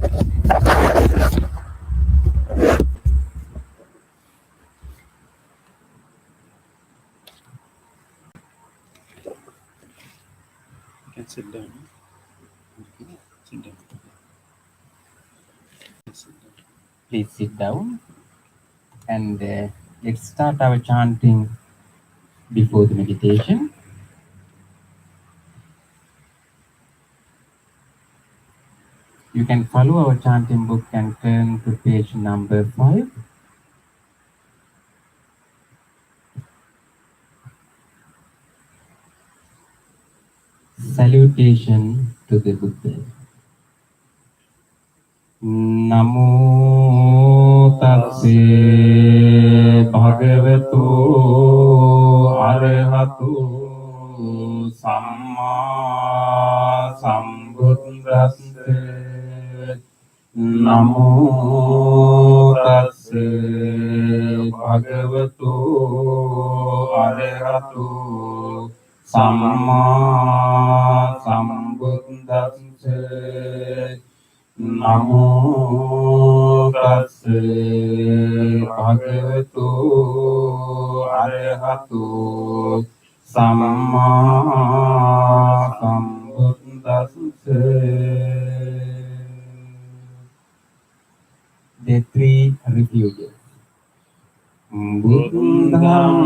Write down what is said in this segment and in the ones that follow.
You can sit down. Okay, sit down. Sit down. Please sit down and let's start our chanting before the meditation. You can follow our chanting book and turn to page number 5. Salutation to the Buddha. Namo tassa bhagavato arahato samma sambuddhassa. Namo tassa bhagavato arahato samma sambuddhassa. Namo tassa bhagavato arahato samma sambuddhassa. The three refuges. Buddham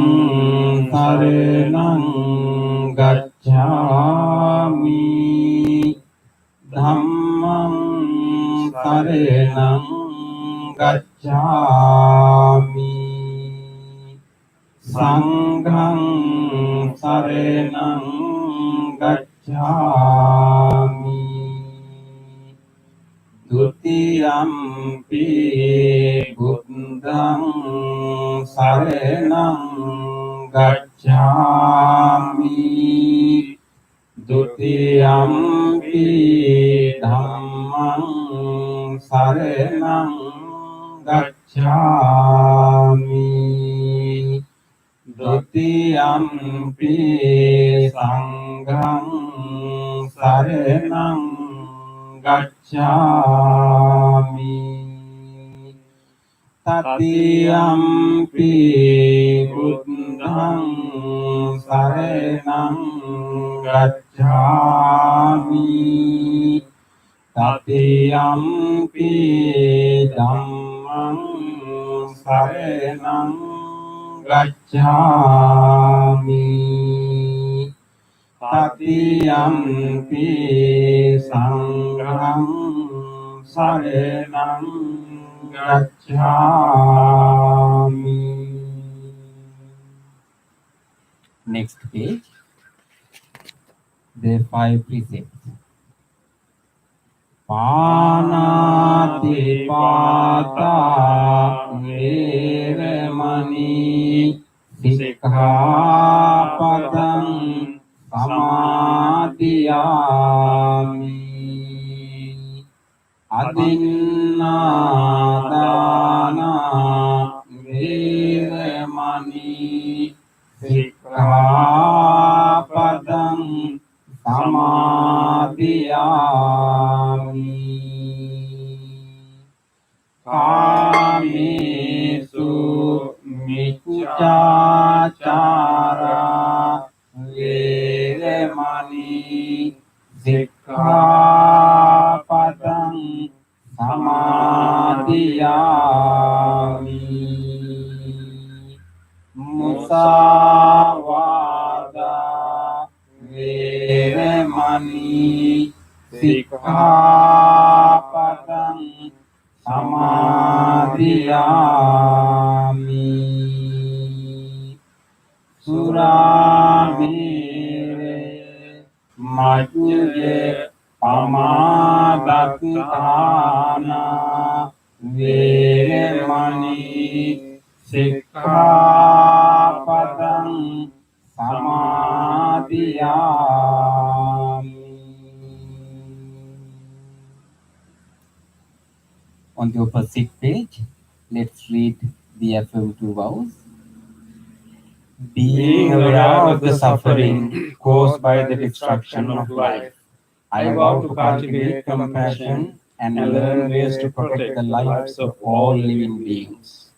saranam gacchami, Dhammam saranam gacchami, Sangham saranam gacchami, Dutiyampi buddham saranam gacchami, Dutiyampi dhammam saranam gacchami, Dutiyampi sangham saranam gacchami, Tatiyampi buddham saranam gacchami, Tatiyampi dhammam saranam gacchami, Tatiyampi sangham saranam gacchami. Next page. The 5 precepts. Panati pata veramani sikkhapadam samadhiyami, adinādana veramani sikkhapadam samadhiyami, kāmesu micchāchārā veramani sikkhapadam samadhiyami, musāvādā veramani sikkhapadam samadhiyami, surāmere majjye pamādatthāna veramani sikkhapadam samadhiyami. On the opposite page, let's read the affirmative vows. Being aware of the suffering caused by the destruction of life, I vow to cultivate compassion and learn ways to protect the lives of all living beings.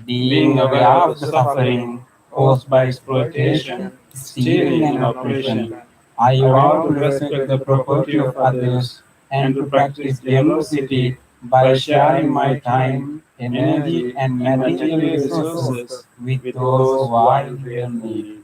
Being aware of the suffering caused by exploitation, stealing, and oppression, I vow to respect the property of others and to practice generosity by sharing my time, energy, and material resources with those who are in real need.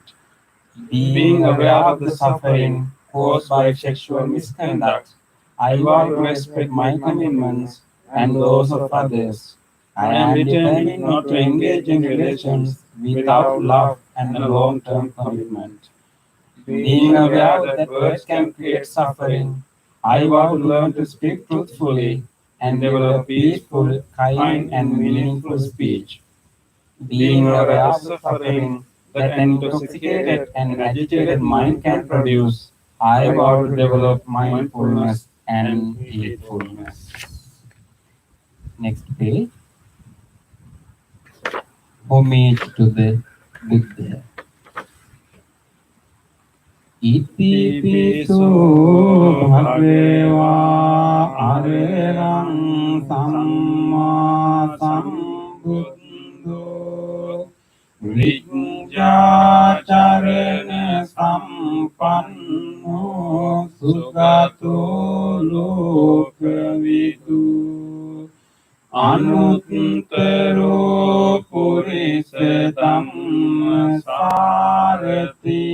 Being aware of the suffering caused by sexual misconduct, I vow to respect my commitments and those of others. I am determined not to engage in relations without love and a long-term commitment. Being aware that words can create suffering, I vow to learn to speak truthfully and develop peaceful, kind, and meaningful speech. Being aware of the suffering that an intoxicated and agitated mind can produce, I vow to develop mindfulness and heedfulness. Next page. Homage to the Buddha. Iti piso bhagava arerang samma sambuddho Vijja charana sampanno sugato lokavidu anuttaro purisa dhamma sarati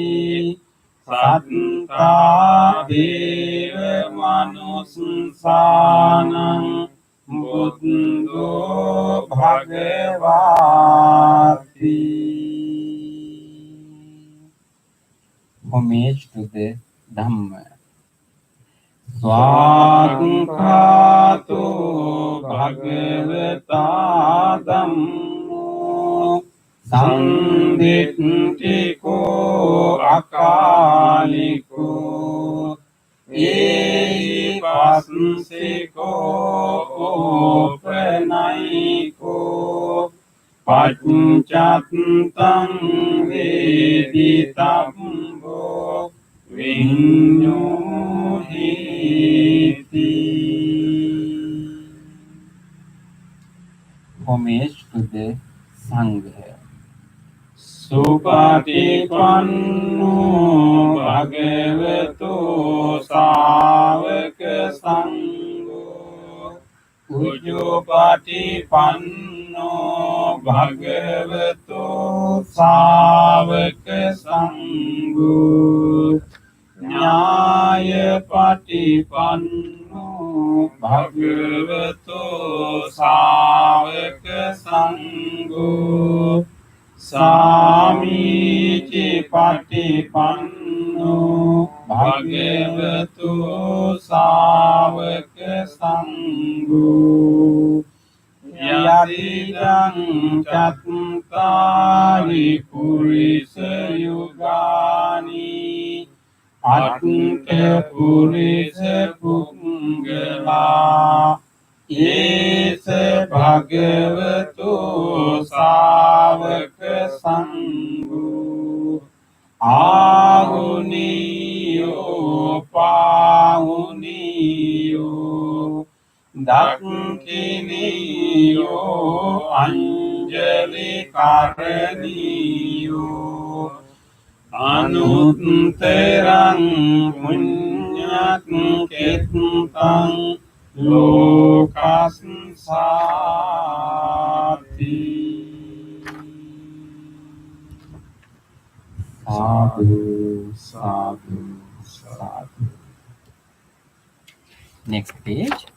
satta deva manussanang buddho bhagavati. Homage to the Dhamma. Swakhato bhagavata dhammo sandhittiko akaliko ehipassiko opanayiko paccattam veditabbo vinyohiti. Homage to the Sangha. Supatipanno bhagavato sāvaka sangho Ujjopatipanno bhagavato sāvaka sangho Nyāyapatipanno bhagavato sāvaka sangho Samīti patipanno bhagavato sāvaka sangho Yatidang cattari purisa yugani Atta purisa punggala Esa bhagavato sāvaka sangho Ahuniyo pahuniyo Dakkiniyo anjali karaniyo Anutterang punyat ketang Lokassati. Sadhu, sadhu, sadhu. Next page.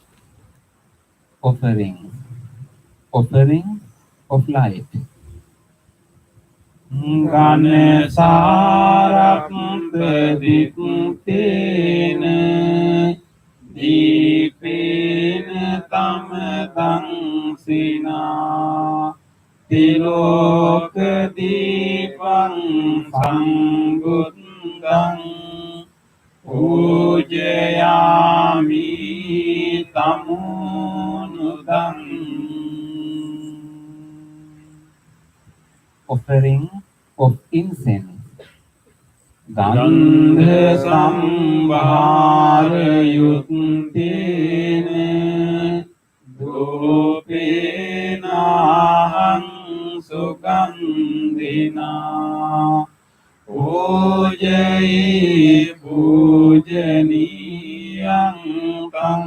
Offering. Offering of light. Ganesaraptadittena Dīpena tamadangsina Tiloka dīpang sambuddhang Pujayami tamunudang. Offering of incense. Gandha sambhara yuttena සුගන්ධිනා පූජයි පූජනීයං තං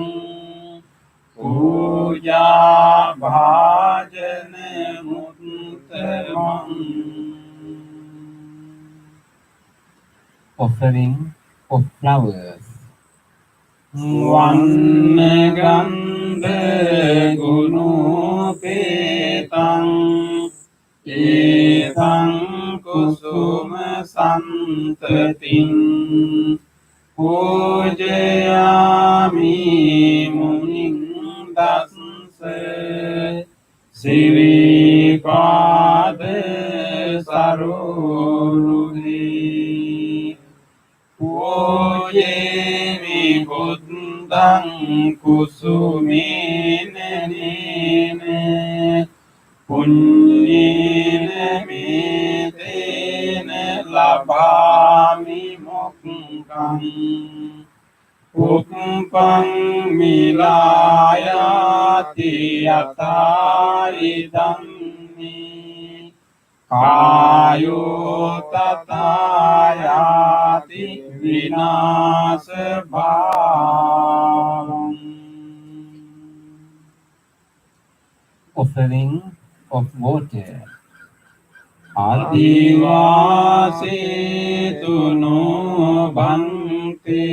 පූජා භාජන මුත්තමං. Offering of flowers. Vannagandha gunopetam etang kusuma santatim pujayami munim dasse siripada saroruhi pujemi buddhang kusumena nene punyena metena labhami mokkam uppang milayati yataidam me kayo tatayati vinasa bhavam. Offering of water. Adivasetuno bhante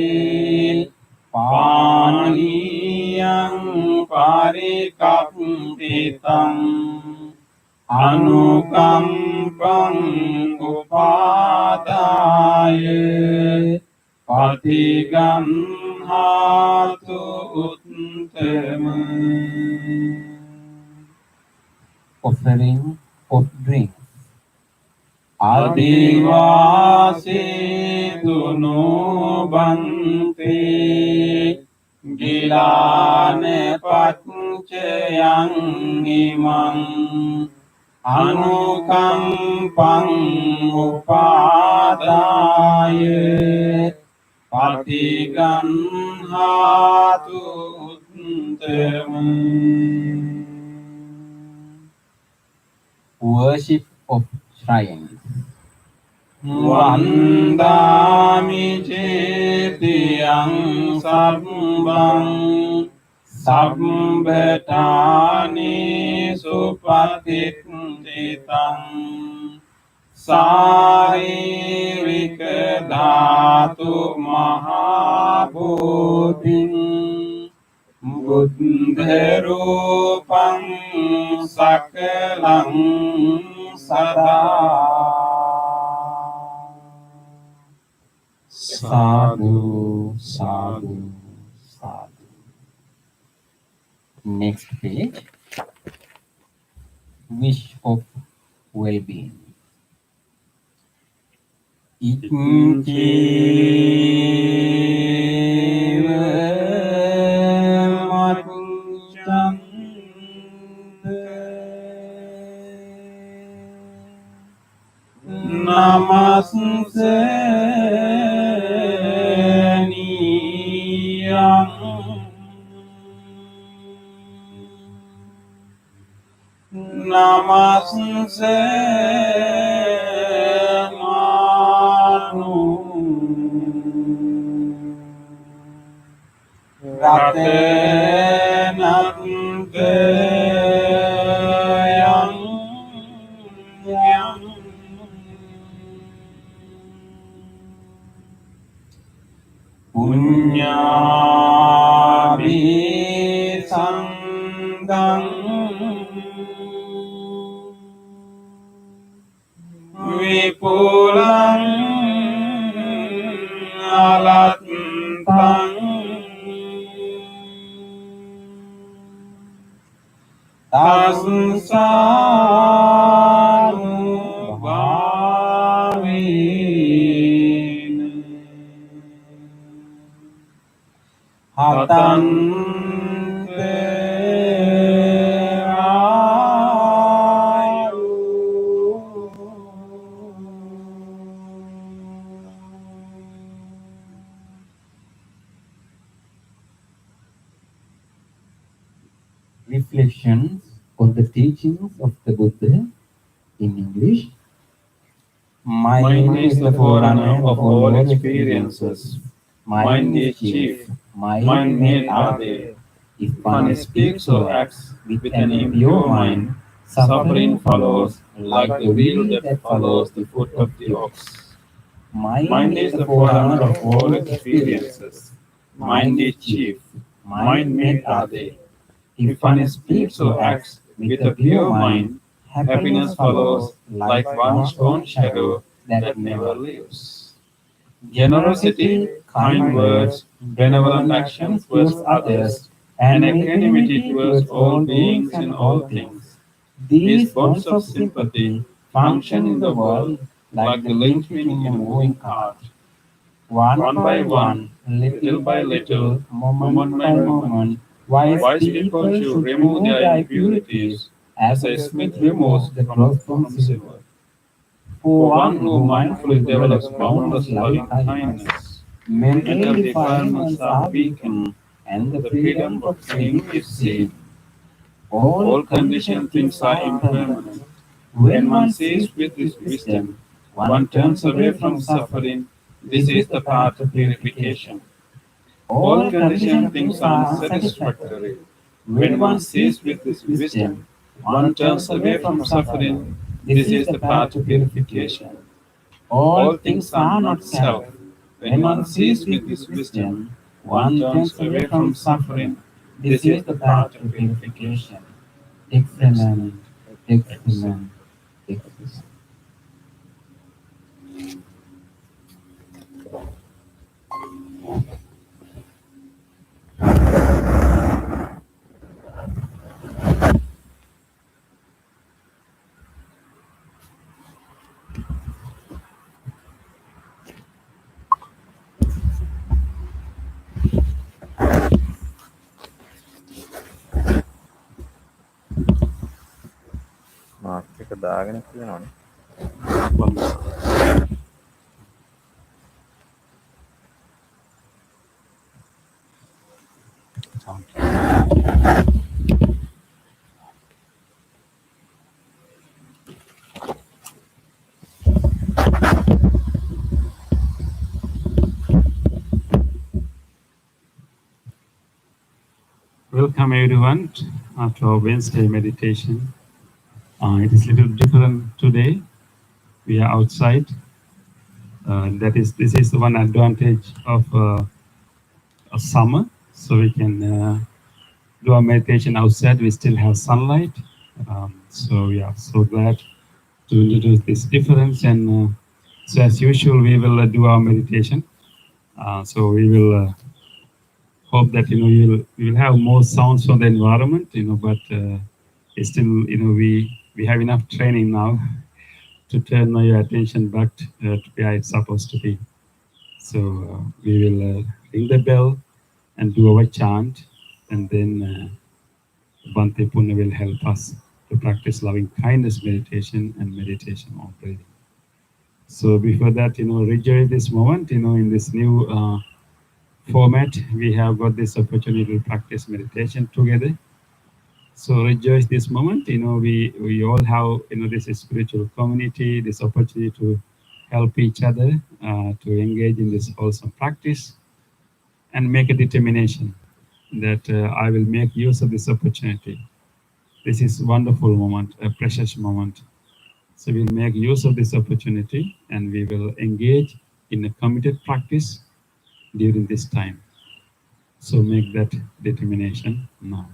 paniyang parikappitam anukampang upadaya patiganhatu uttama. Offering of drink. Adivasetuno bhante gilane patchayang imang anukampang upadaya patiganhatu uttama. Worship of shrines. Vandami cetiyang sabbang sabbhatani supatititang saririka dhatu mahabhutin buddha rupang sakalang sada. Sadhu, sadhu, sadhu. Next page. Wish of well-being. Namaste niyam namaste manu ratenante yang punyabhi sanggang vipulang alatang tasanu bhavin hatante ayu. Reflections on the teachings of the Buddha In English, mind is the forerunner of all experiences. Mind is chief. Mind made are they. If one speaks or acts with an impure mind, suffering follows like the wheel that follows the foot of the ox. Mind is the forerunner of all experiences. Mind is chief. Mind made are they. If one speaks or acts with a pure mind, happiness follows like one's own shadow that never leaves. Generosity, kind words, benevolent actions towards others, and equanimity towards all beings and all things. These bonds of sympathy function in the world like the linchpin in a moving cart. One by one, little by little, moment by moment, wise people should remove their impurities as a smith removes the cloth from silver. For one who mindfully develops boundless loving kindness, mental defilements are weakened, and the freedom of feeling is seen. All conditioned things are impermanent. When one sees with this wisdom, one turns away from suffering. This is the path of purification. All conditioned things are unsatisfactory. When one sees with this wisdom, one turns away from suffering. This is the path to purification. All things are not self. When one sees with this wisdom, one turns away from suffering. This is the path to purification. Excellent, excellent, excellent. Mark එක දාගෙන කියනවනේ. Welcome everyone to our Wednesday meditation. It is a little different today. We are outside. This is the one advantage of summer, so we can do our meditation outside. We still have sunlight, so we are so glad to introduce this difference. And so, as usual, we will do our meditation. So we will hope that you will have more sounds from the environment, but it's still we have enough training now to turn your attention back to where it's supposed to be. So we will ring the bell and do our chant, and then Bhante Pune will help us to practice loving kindness meditation and meditation on breathing. So before that, rejoice this moment, in this new format, we have got this opportunity to practice meditation together. So rejoice this moment. We all have, this is spiritual community, this opportunity to help each other, to engage in this awesome practice, and make a determination that I will make use of this opportunity. This is a wonderful moment, a precious moment. So we'll make use of this opportunity, and we will engage in a committed practice during this time. So make that determination now.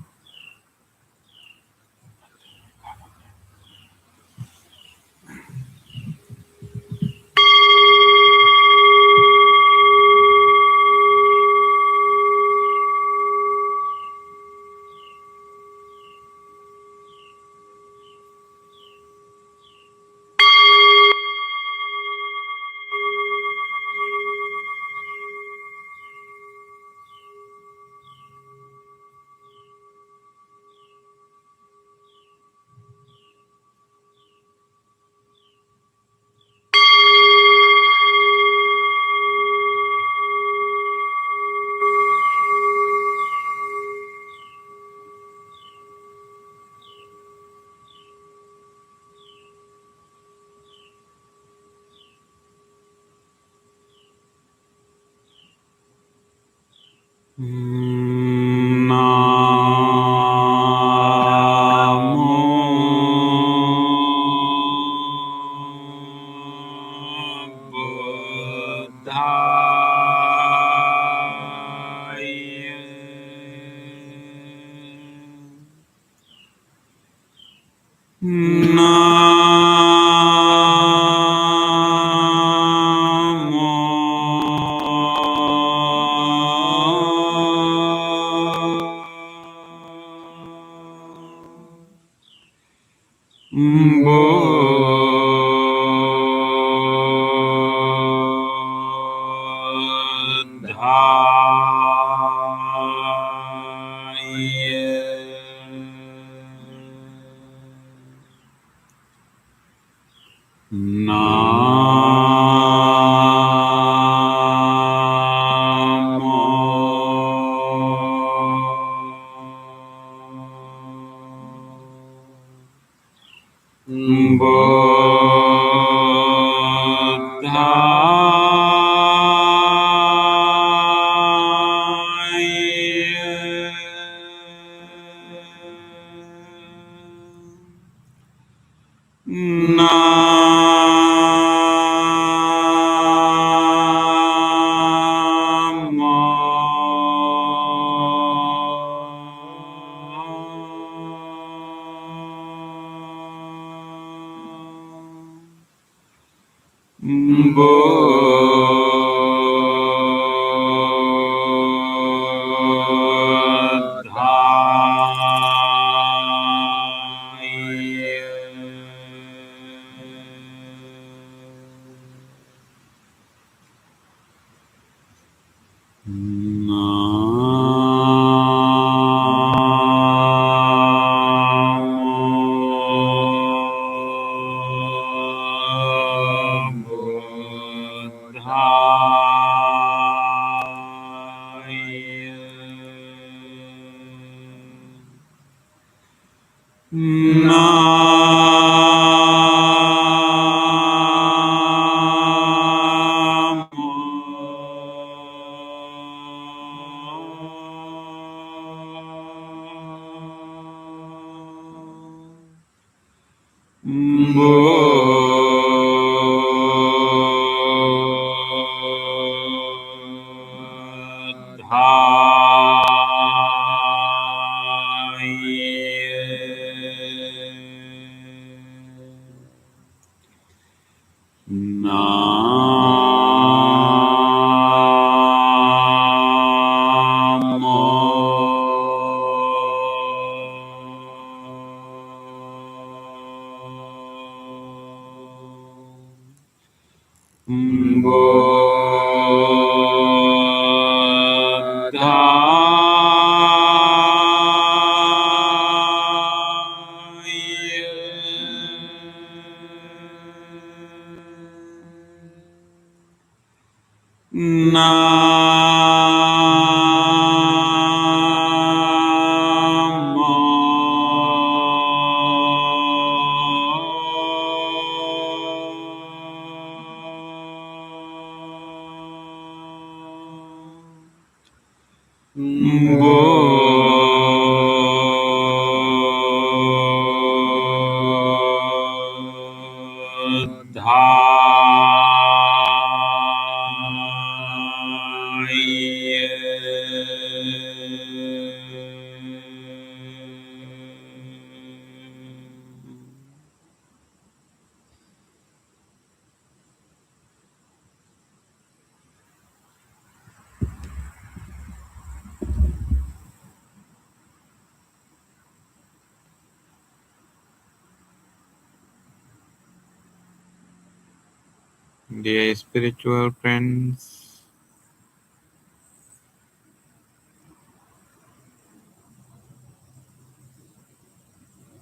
Dear spiritual friends,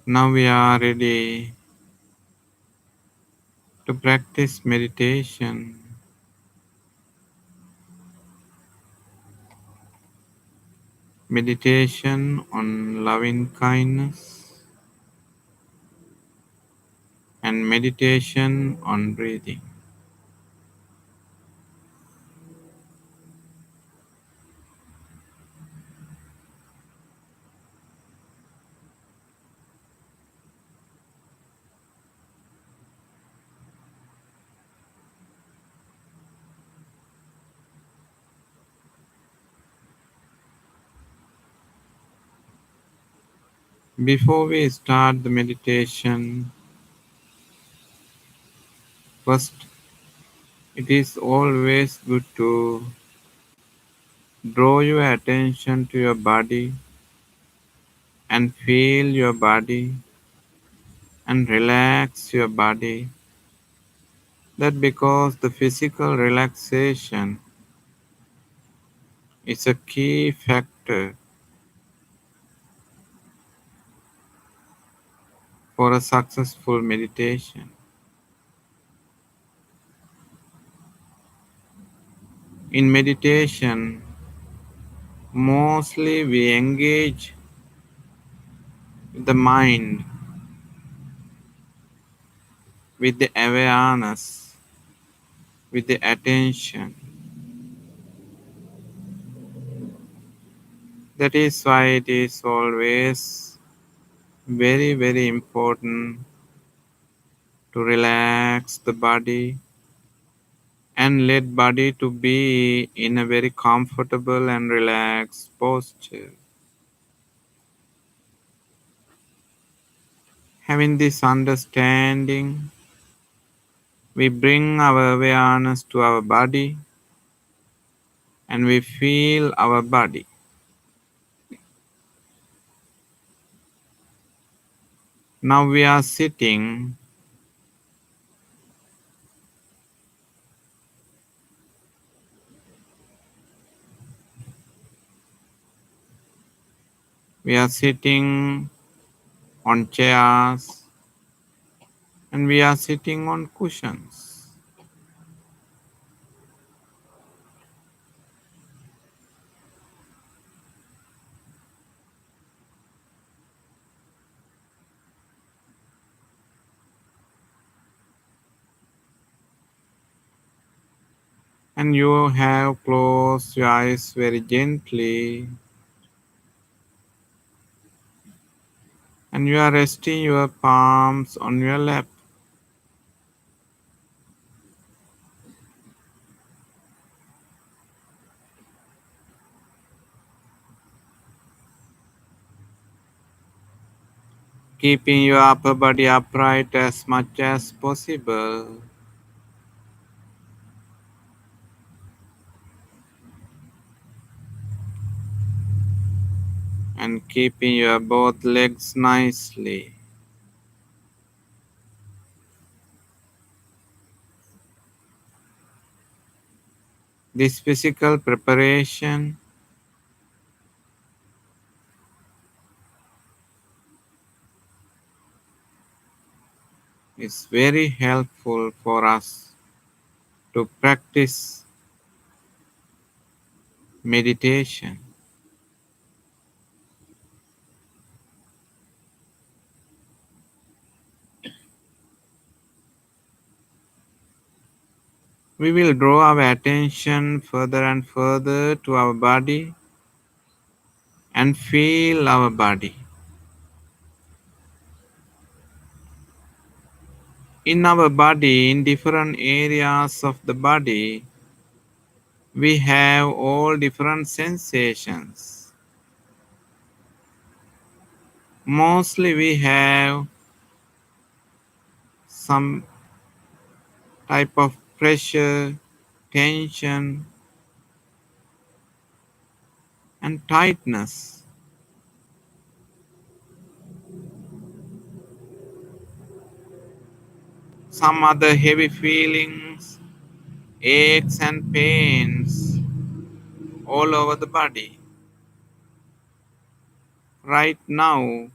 now we are ready to practice meditation. Meditation on loving kindness and meditation on breathing. Before we start the meditation, first, it is always good to draw your attention to your body and feel your body and relax your body. That because the physical relaxation is a key factor for a successful meditation. In meditation, mostly we engage with the mind, with the awareness, with the attention. That is why it is always very, very important to relax the body and let body to be in a very comfortable and relaxed posture. Having this understanding, we bring our awareness to our body and we feel our body. Now we are sitting. We are sitting on chairs and we are sitting on cushions. And you have closed your eyes very gently and you are resting your palms on your lap. Keeping your upper body upright as much as possible. And keeping your both legs nicely. This physical preparation is very helpful for us to practice meditation. We will draw our attention further and further to our body and feel our body. In our body, in different areas of the body, we have all different sensations. Mostly we have some type of pressure, tension, and tightness. Some other heavy feelings, aches and pains all over the body. Right now,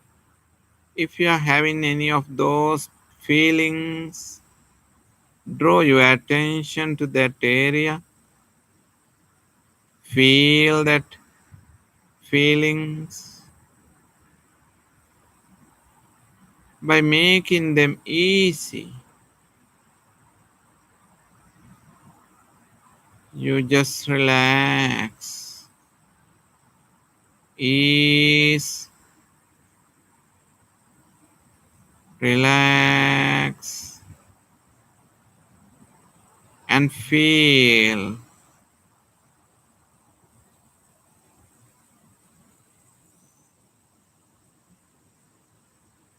if you are having any of those feelings, draw your attention to that area. Feel that feelings by making them easy. You just relax, ease, relax, and feel.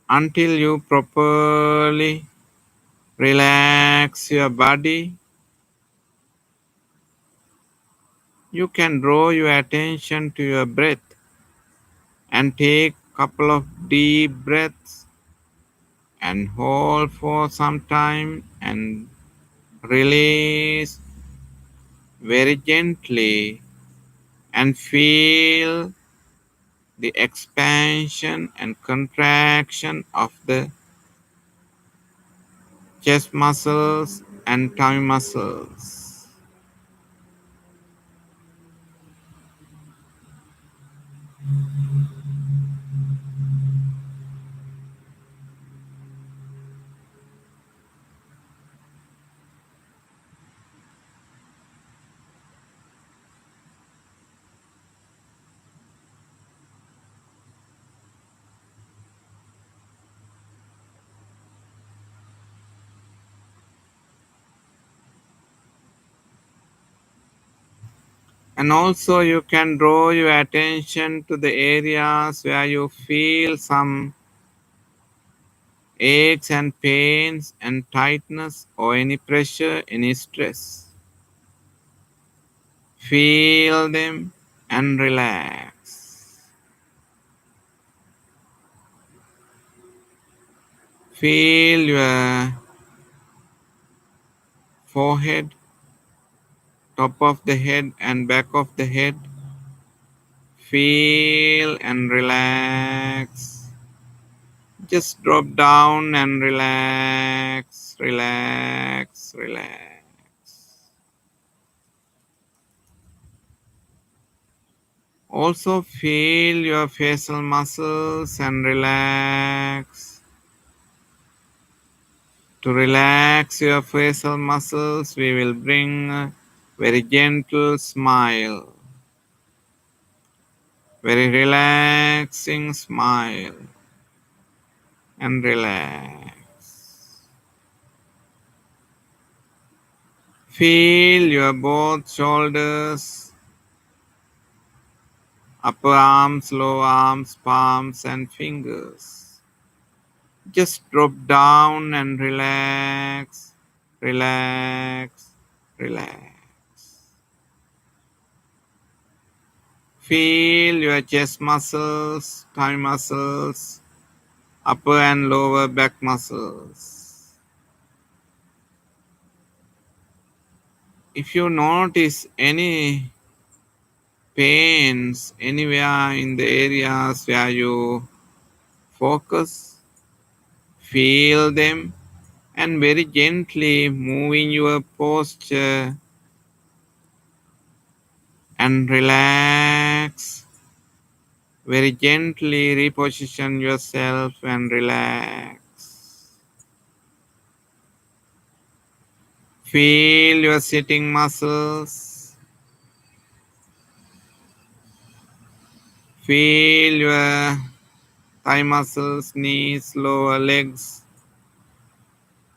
until you properly relax your body. You can draw your attention to your breath and take a couple of deep breaths and hold for some time and release very gently and feel the expansion and contraction of the chest muscles and tummy muscles. And also you can draw your attention to the areas where you feel some aches and pains and tightness or any pressure, any stress. Feel them and relax. Feel your forehead, top of the head and back of the head. Feel and relax. Just drop down and relax, relax, relax. Also feel your facial muscles and relax. To relax your facial muscles, we will bring a very gentle smile, very relaxing smile, and relax. Feel your both shoulders, upper arms, lower arms, palms, and fingers. Just drop down and relax, relax, relax. Feel your chest muscles, thigh muscles, upper and lower back muscles. If you notice any pains anywhere in the areas where you focus, feel them and very gently moving your posture and relax. Very gently reposition yourself and relax. Feel your sitting muscles. Feel your thigh muscles, knees, lower legs,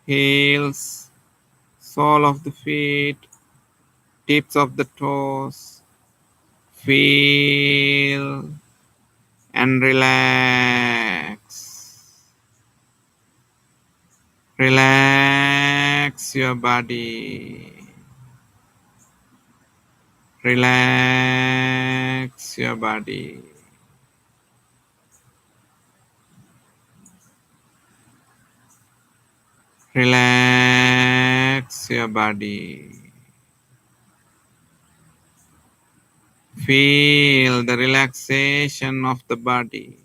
heels, sole of the feet, tips of the toes. Feel and relax. Relax your body. Relax your body. Relax your body. Feel the relaxation of the body.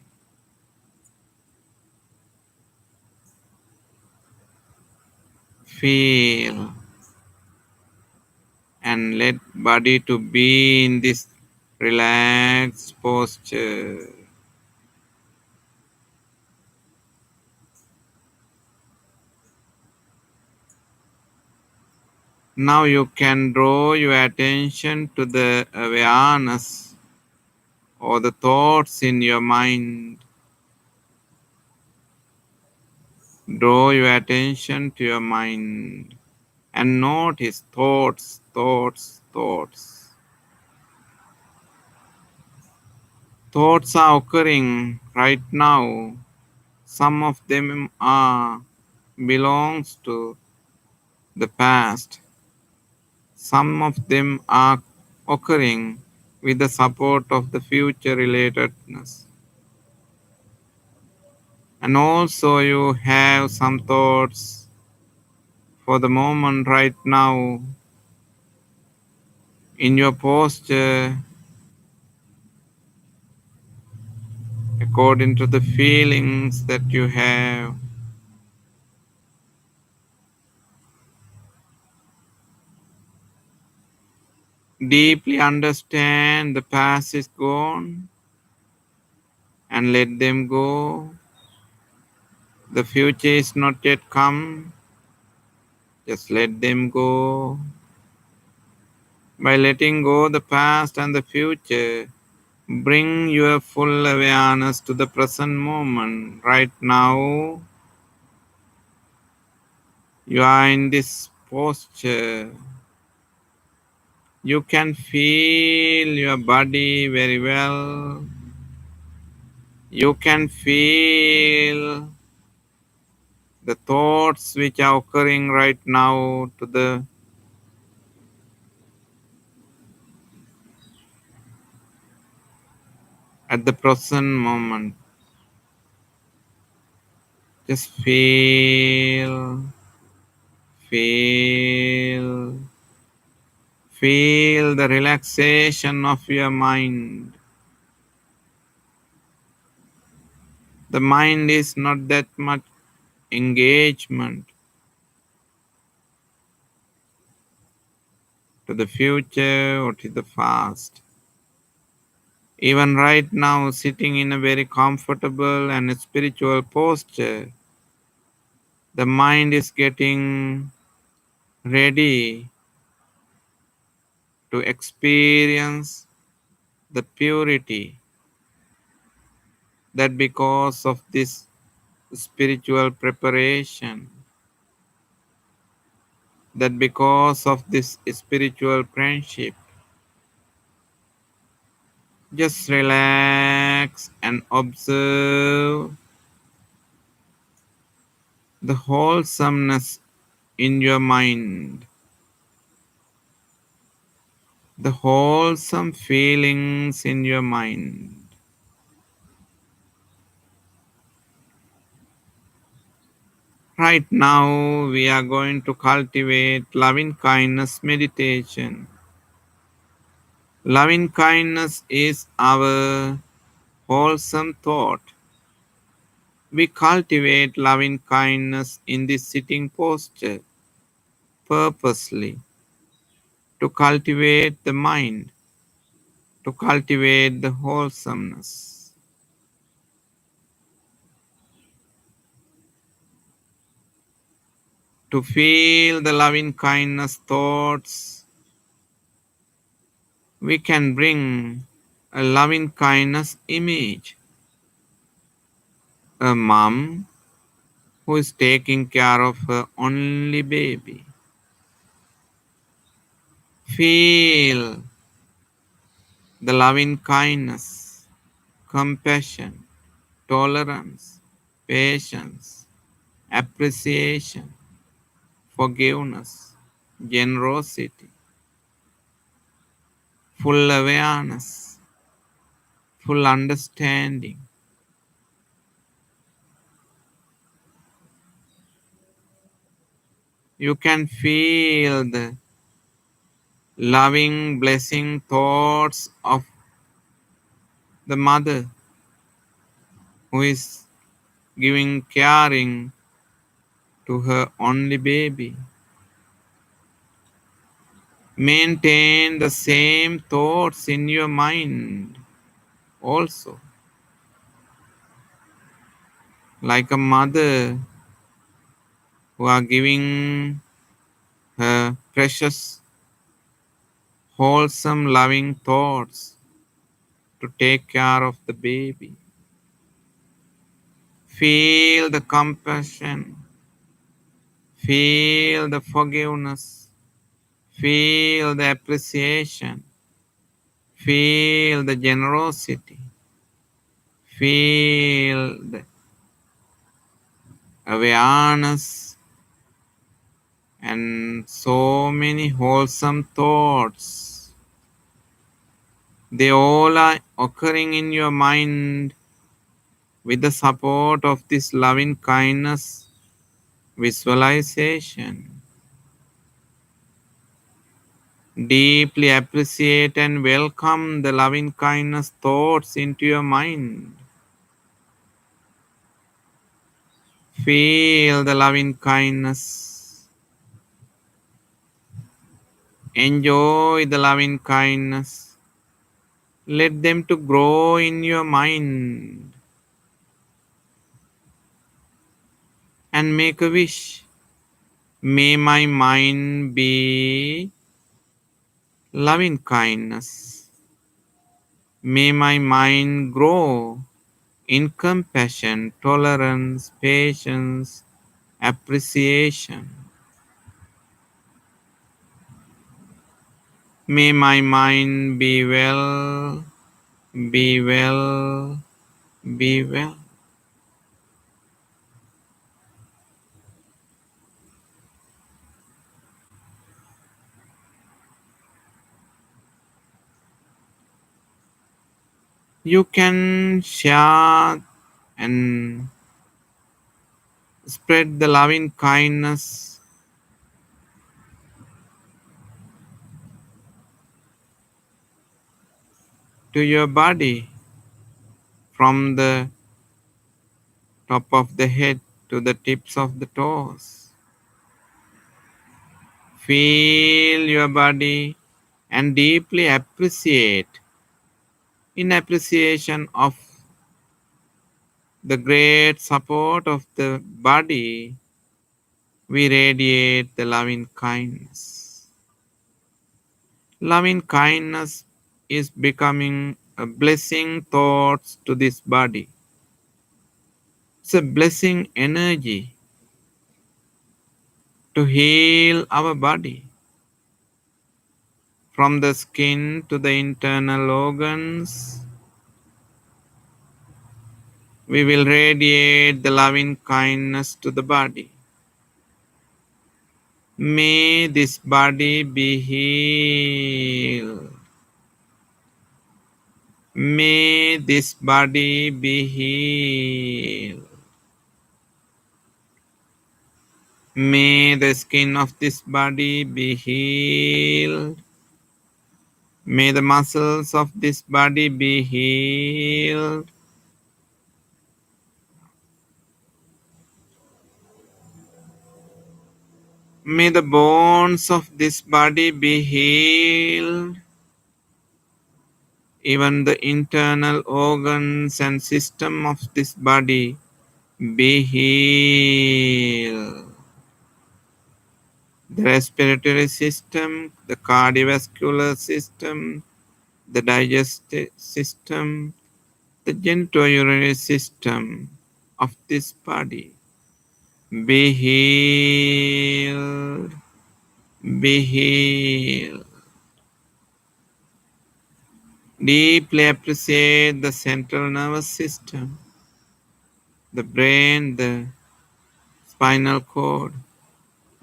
Feel and let body to be in this relaxed posture. Now you can draw your attention to the awareness or the thoughts in your mind. Draw your attention to your mind and notice thoughts, thoughts, thoughts. Thoughts are occurring right now. Some of them are belongs to the past. Some of them are occurring with the support of the future relatedness. And also you have some thoughts for the moment right now in your posture according to the feelings that you have. Deeply understand the past is gone and let them go. The future is not yet come. Just let them go. By letting go the past and the future, bring your full awareness to the present moment. Right now, you are in this posture. You can feel your body very well. You can feel the thoughts which are occurring right now to the at the present moment. Just feel the relaxation of your mind. The mind is not that much engagement to the future or to the past. Even right now, sitting in a very comfortable and spiritual posture, the mind is getting ready to experience the purity that because of this spiritual preparation, that because of this spiritual friendship, just relax and observe the wholesomeness in your mind, the wholesome feelings in your mind. Right now, we are going to cultivate loving kindness meditation. Loving kindness is our wholesome thought. We cultivate loving kindness in this sitting posture purposely to cultivate the mind, to cultivate the wholesomeness. To feel the loving kindness thoughts, we can bring a loving kindness image. A mom who is taking care of her only baby. Feel the loving kindness, compassion, tolerance, patience, appreciation, forgiveness, generosity, full awareness, full understanding. You can feel the loving, blessing thoughts of the mother who is giving caring to her only baby. Maintain the same thoughts in your mind also. Like a mother who are giving her precious, wholesome, loving thoughts to take care of the baby. Feel the compassion, feel the forgiveness, feel the appreciation, feel the generosity, feel the awareness, and so many wholesome thoughts. They all are occurring in your mind with the support of this loving kindness visualization. Deeply appreciate and welcome the loving kindness thoughts into your mind. Feel the loving kindness. Enjoy the loving kindness. Let them to grow in your mind and make a wish. May my mind be loving kindness. May my mind grow in compassion, tolerance, patience, appreciation. May my mind be well, be well, be well. You can share and spread the loving kindness to your body from the top of the head to the tips of the toes. Feel your body and deeply appreciate. In appreciation of the great support of the body, we radiate the loving kindness. Loving kindness is becoming a blessing thoughts to this body. It's a blessing energy to heal our body from the skin to the internal organs. We will radiate the loving kindness to the body. May this body be healed. May this body be healed. May the skin of this body be healed. May the muscles of this body be healed. May the bones of this body be healed. Even the internal organs and system of this body be healed. The respiratory system, the cardiovascular system, the digestive system, the genitourinary system of this body be healed, be healed. Deeply appreciate the central nervous system, the brain, the spinal cord,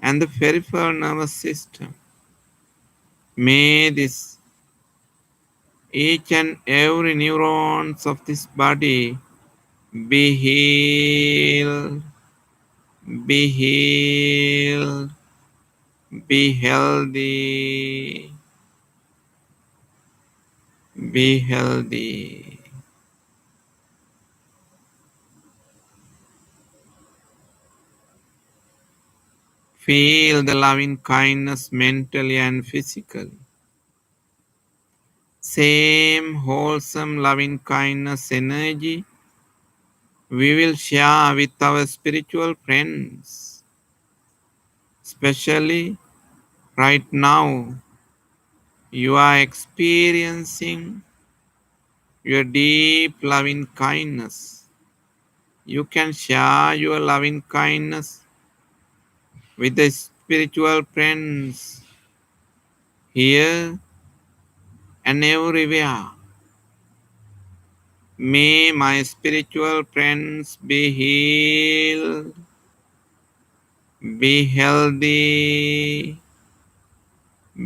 and the peripheral nervous system. May this each and every neurons of this body be healed, be healed, be healthy, be healthy. Feel the loving kindness mentally and physically. Same wholesome loving kindness energy we will share with our spiritual friends. Especially right now, you are experiencing your deep loving kindness. You can share your loving kindness with the spiritual friends here and everywhere. May my spiritual friends be healed. Be healthy.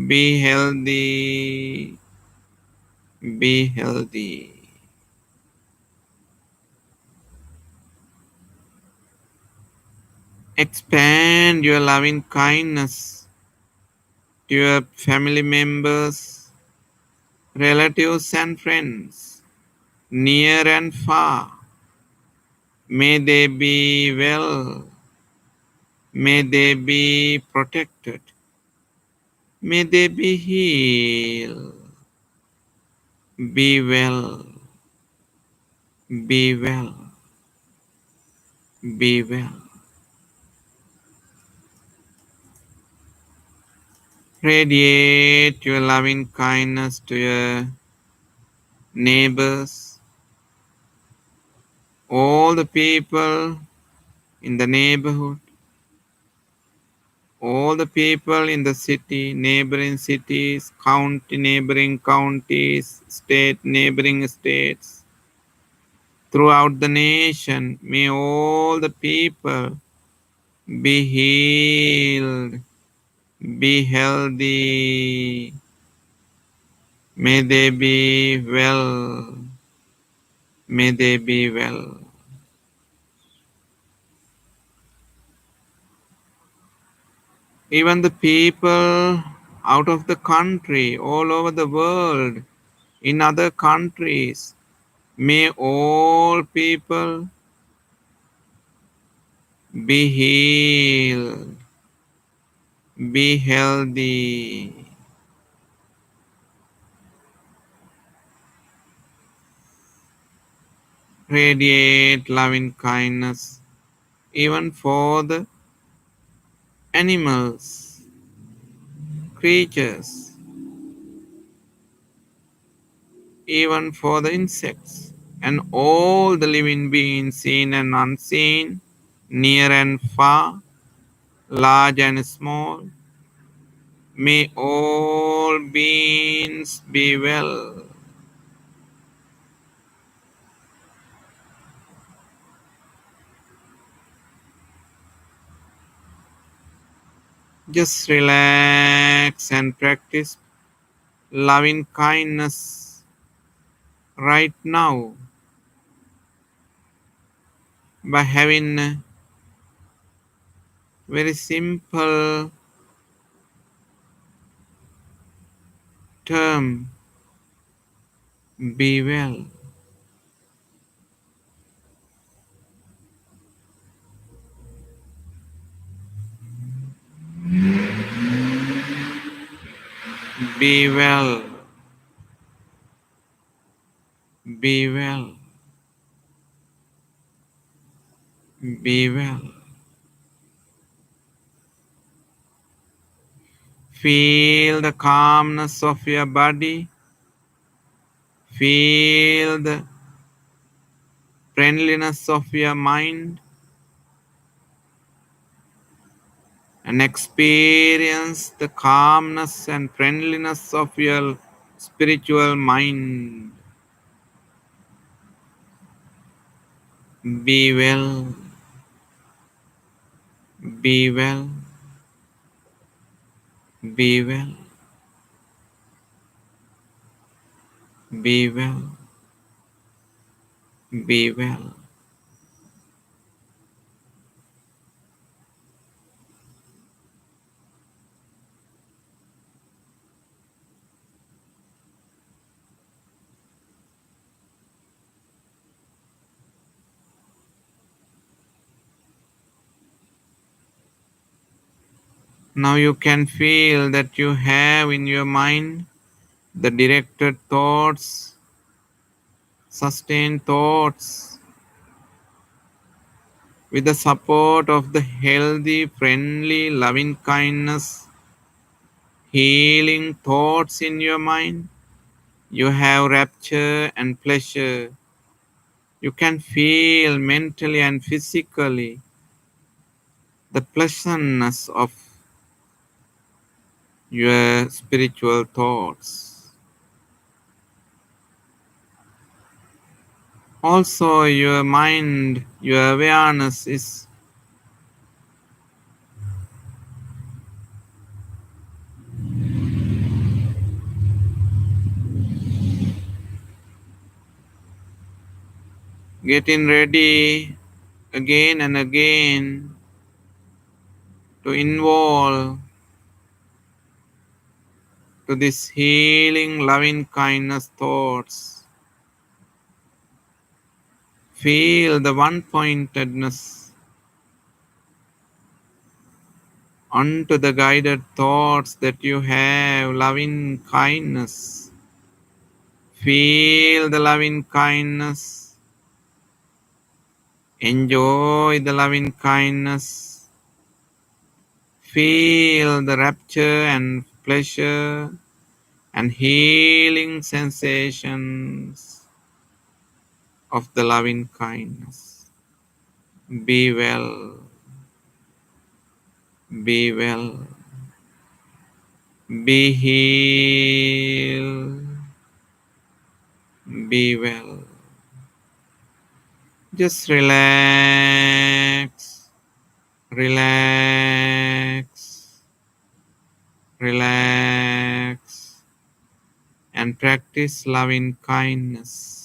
Be healthy. Be healthy. Expand your loving kindness to your family members, relatives, and friends, near and far. May they be well. May they be protected. May they be healed. Be well. Be well. Be well. Radiate your loving kindness to your neighbors, all the people in the neighborhood, all the people in the city, neighboring cities, county, neighboring counties, state, neighboring states, throughout the nation. May all the people be healed, be healthy. May they be well. May they be well. Even the people out of the country, all over the world, in other countries, may all people be healed, be healthy. Radiate loving kindness, even for the animals, creatures, even for the insects, and all the living beings, seen and unseen, near and far, large and small. May all beings be well. Just relax and practice loving kindness right now by having a very simple term, be well. Be well. Be well. Be well. Feel the calmness of your body. Feel the friendliness of your mind and experience the calmness and friendliness of your spiritual mind. Be well. Be well. Be well. Be well. Be well. Now you can feel that you have in your mind the directed thoughts, sustained thoughts, with the support of the healthy, friendly, loving kindness, healing thoughts in your mind. You have rapture and pleasure. You can feel mentally and physically the pleasantness of your spiritual thoughts. Also, your mind, your awareness is getting ready again and again to involve to this healing, loving kindness thoughts. Feel the one pointedness onto the guided thoughts that you have, loving kindness. Feel the loving kindness. Enjoy the loving kindness. Feel the rapture and pleasure and healing sensations of the loving kindness. Be well, be well, be healed, be well. Just relax, relax, relax, and practice loving kindness.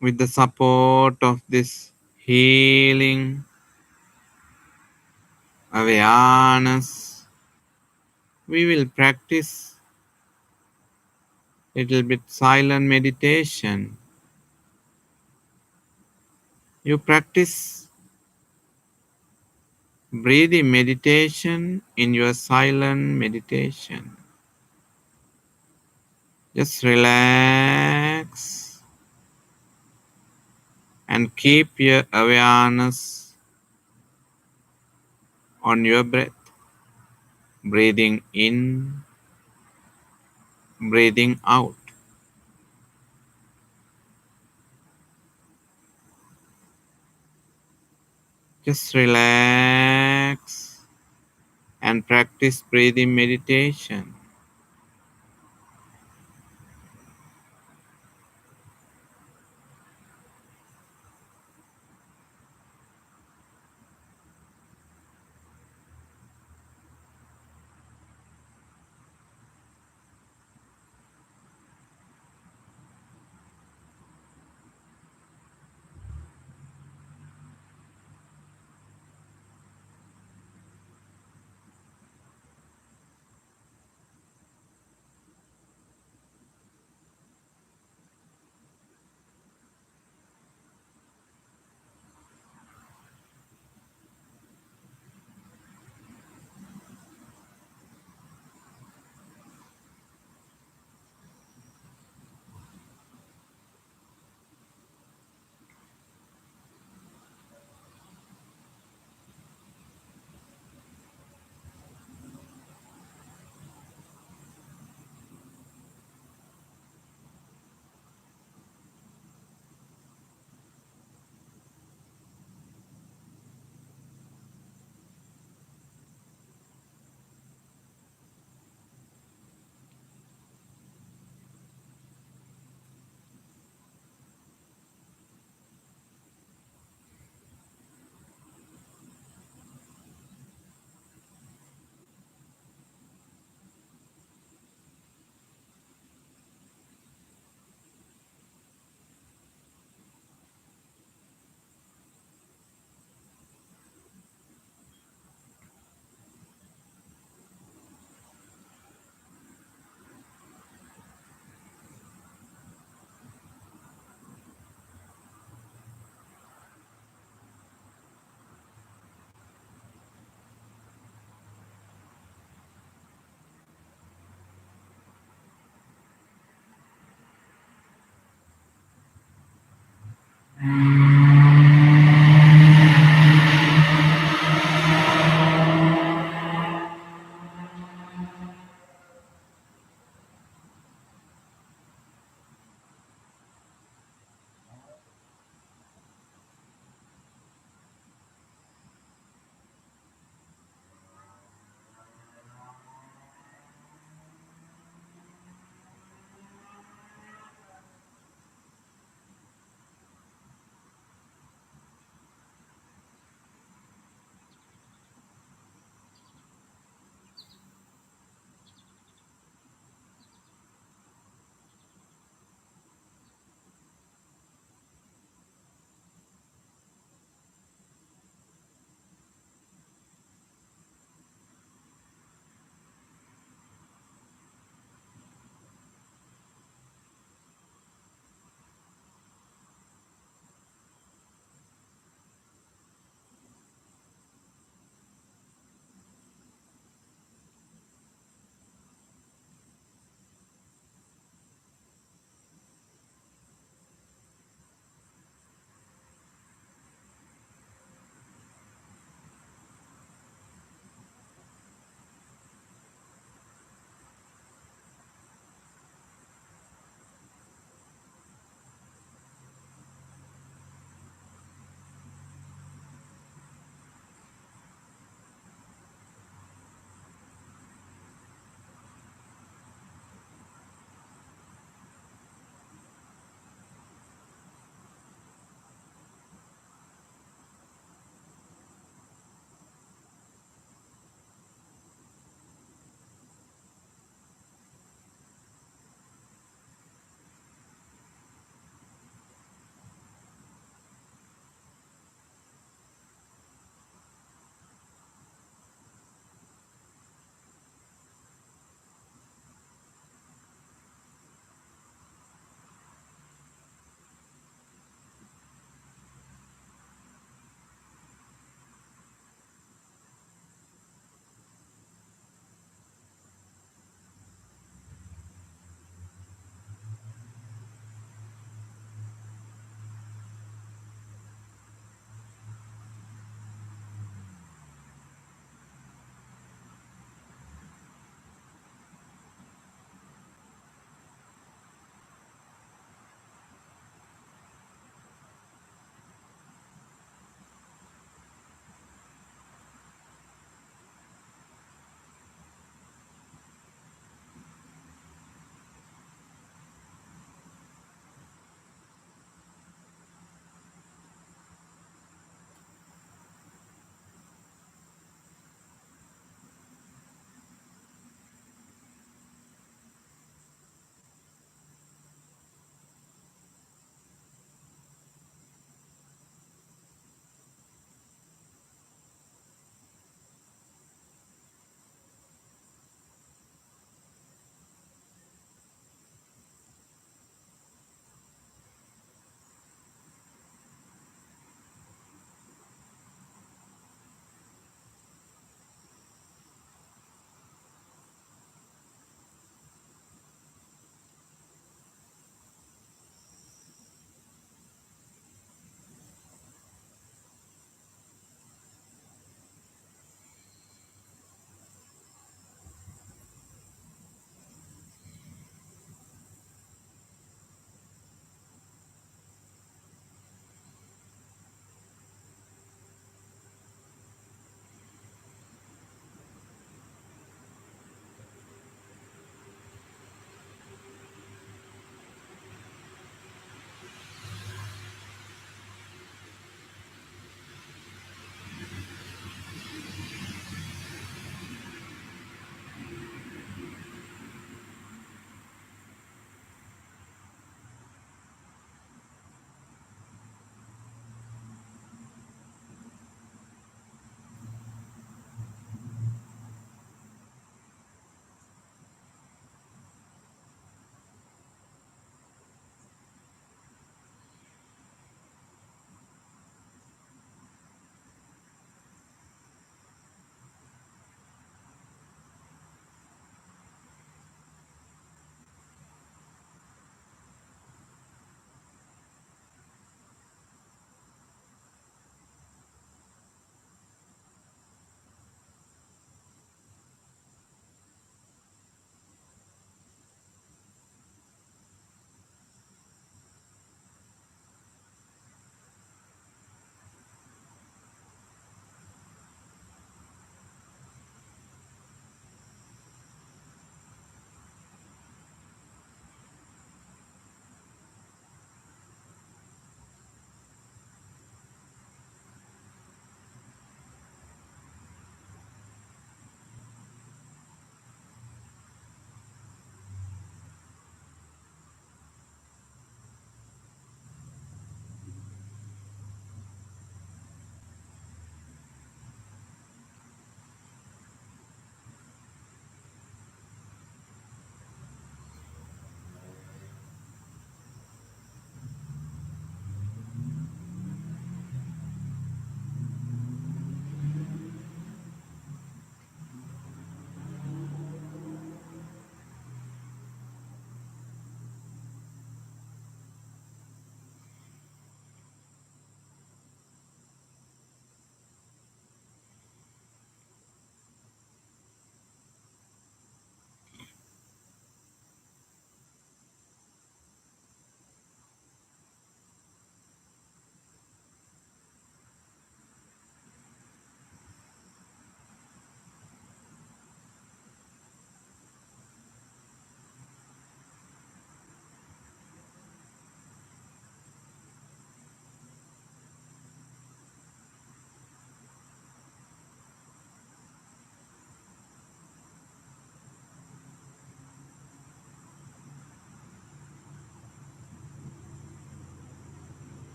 With the support of this healing awareness, we will practice little bit silent meditation. You practice breathing meditation in your silent meditation. Just relax and keep your awareness on your breath. Breathing in, breathing out. Just relax and practice breathing meditation.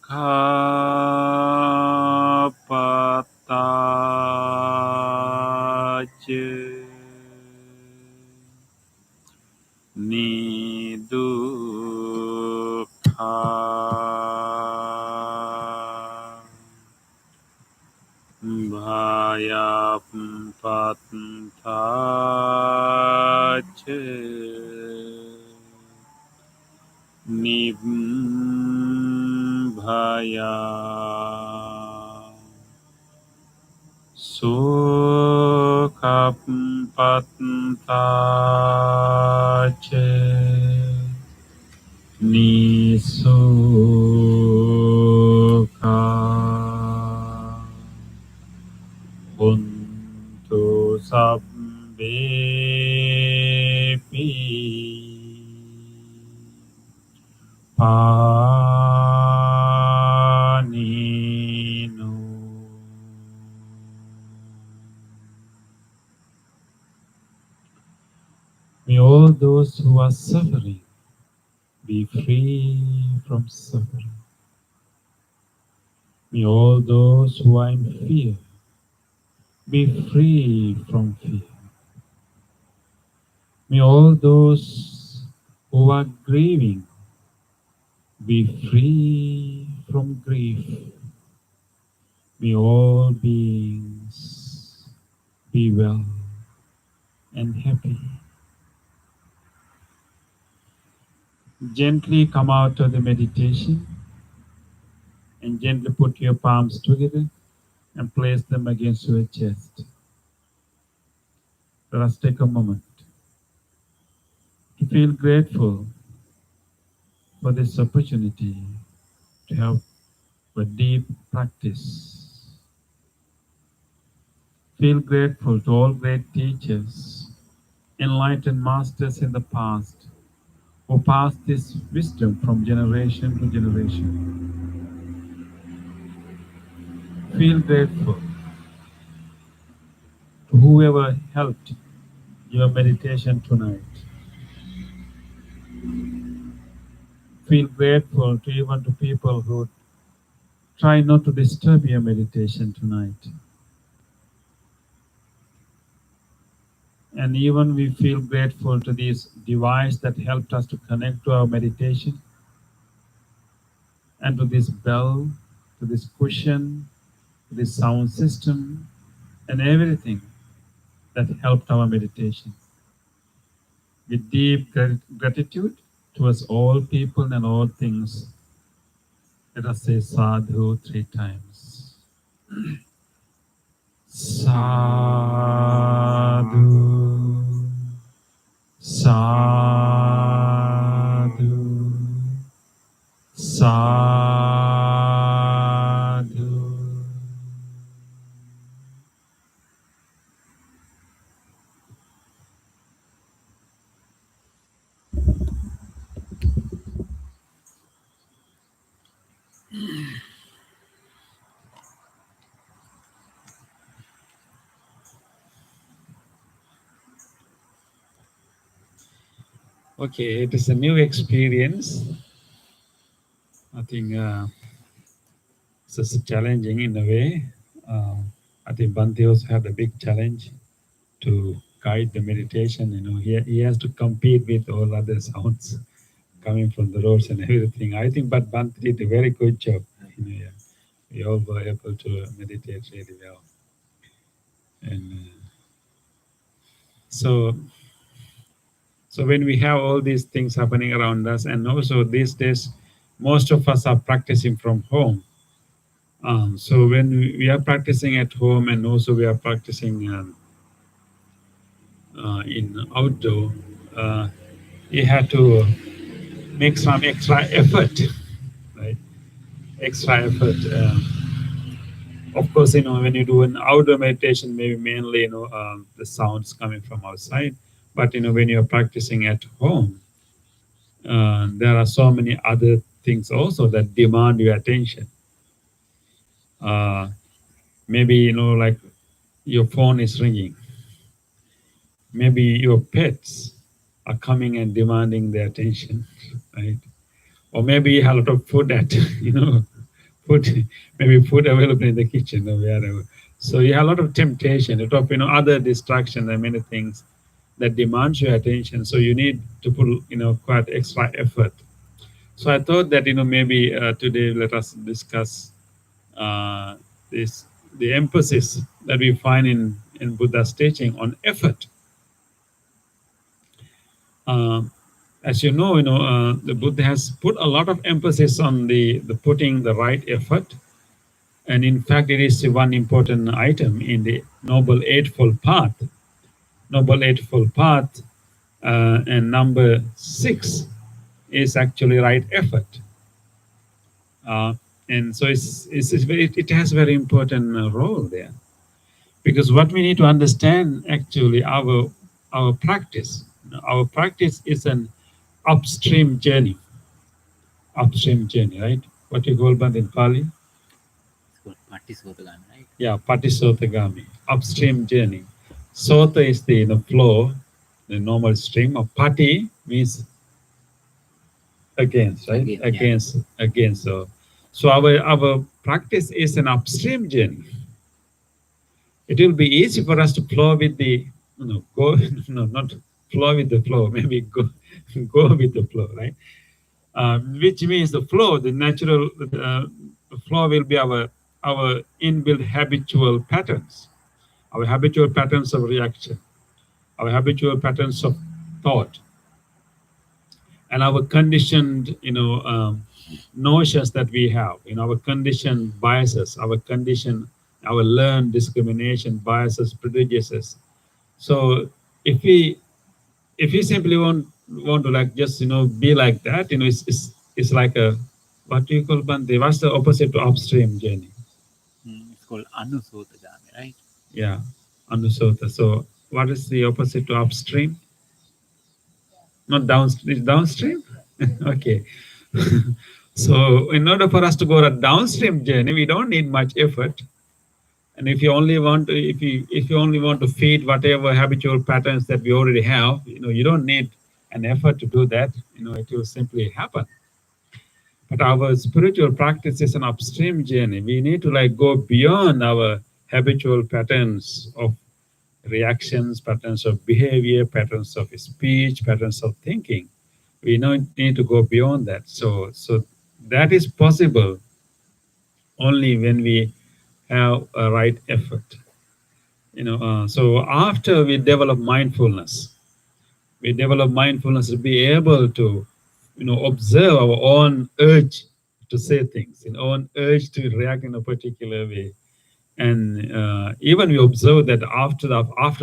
kapatache nidukha bhayapattache nibbhaya sukhapattache nisukha untuk sabbepi paninu. May all those who are suffering be free from suffering. May all those who are in fear be free from fear. May all those who are grieving be free from grief. May all beings be well and happy. Gently come out of the meditation and gently put your palms together and place them against your chest. Let us take a moment to feel grateful for this opportunity to have a deep practice. Feel grateful to all great teachers, enlightened masters in the past who passed this wisdom from generation to generation. Feel grateful to whoever helped your meditation tonight. Feel grateful to even to people who try not to disturb your meditation tonight. And even we feel grateful to this device that helped us to connect to our meditation, and to this bell, to this cushion, to this sound system, and everything that helped our meditation. With deep gratitude towards all people and all things, let us say sadhu 3 times. Sadhu, sadhu, sadhu. Okay, it is a new experience. I think it's just challenging in a way. I think Bhante also had a big challenge to guide the meditation. You know, he has to compete with all other sounds coming from the roads and everything. I think, but Bhante did a very good job. You know, yeah. We all were able to meditate really well. And so when we have all these things happening around us, and also these days, most of us are practicing from home. So when we are practicing at home, and also we are practicing in outdoor, you have to make some extra effort, right? Extra effort. Of course, you know, when you do an outdoor meditation, maybe mainly, you know, the sounds coming from outside. But, you know, when you're practicing at home, there are so many other things also that demand your attention. Maybe, you know, like your phone is ringing. Maybe your pets are coming and demanding their attention, right? Or maybe you have a lot of food at, you know, food, maybe food available in the kitchen or wherever. So you have a lot of temptation, a lot of other distractions and many things that demands your attention. So you need to put quite extra effort. So I thought that maybe today let us discuss this the emphasis that we find in Buddha's teaching on effort. As the Buddha has put a lot of emphasis on the putting the right effort, and in fact, it is one important item in the Noble Eightfold Path. Noble Eightfold Path, and number 6 is actually right effort. And so it has a very important role there, because what we need to understand actually our practice. Our practice is an upstream journey. Upstream journey, right? What you call that in Pali? It's called Patisotagami, right? Yeah, Patisotagami, upstream journey. Sota is the flow, the normal stream. Of Pati means against, right? Against. So our practice is an upstream journey. It will be easy for us to flow with the go not flow with the flow, maybe go with the flow, right? Which means the flow, the natural flow will be our inbuilt habitual patterns, our habitual patterns of reaction, our habitual patterns of thought, and our conditioned notions that we have, our conditioned biases, our learned discrimination, biases, prejudices. So if we simply want to like just be like that, it's like a, what do you call, Bante? What's the opposite to upstream journey? It's called Anusotagami, right? Yeah, Anusota. So what is the opposite to upstream? Not downstream. Is downstream? Okay. So in order for us to go a downstream journey, we don't need much effort. And if you only want to, if you only want to feed whatever habitual patterns that we already have, you don't need an effort to do that. It will simply happen. But our spiritual practice is an upstream journey. We need to like go beyond our habitual patterns of reactions, patterns of behavior, patterns of speech, patterns of thinking. We need to go beyond that. So that is possible only when we have a right effort. So after we develop mindfulness to be able to observe our own urge to say things, own urge to react in a particular way. And even we observe that after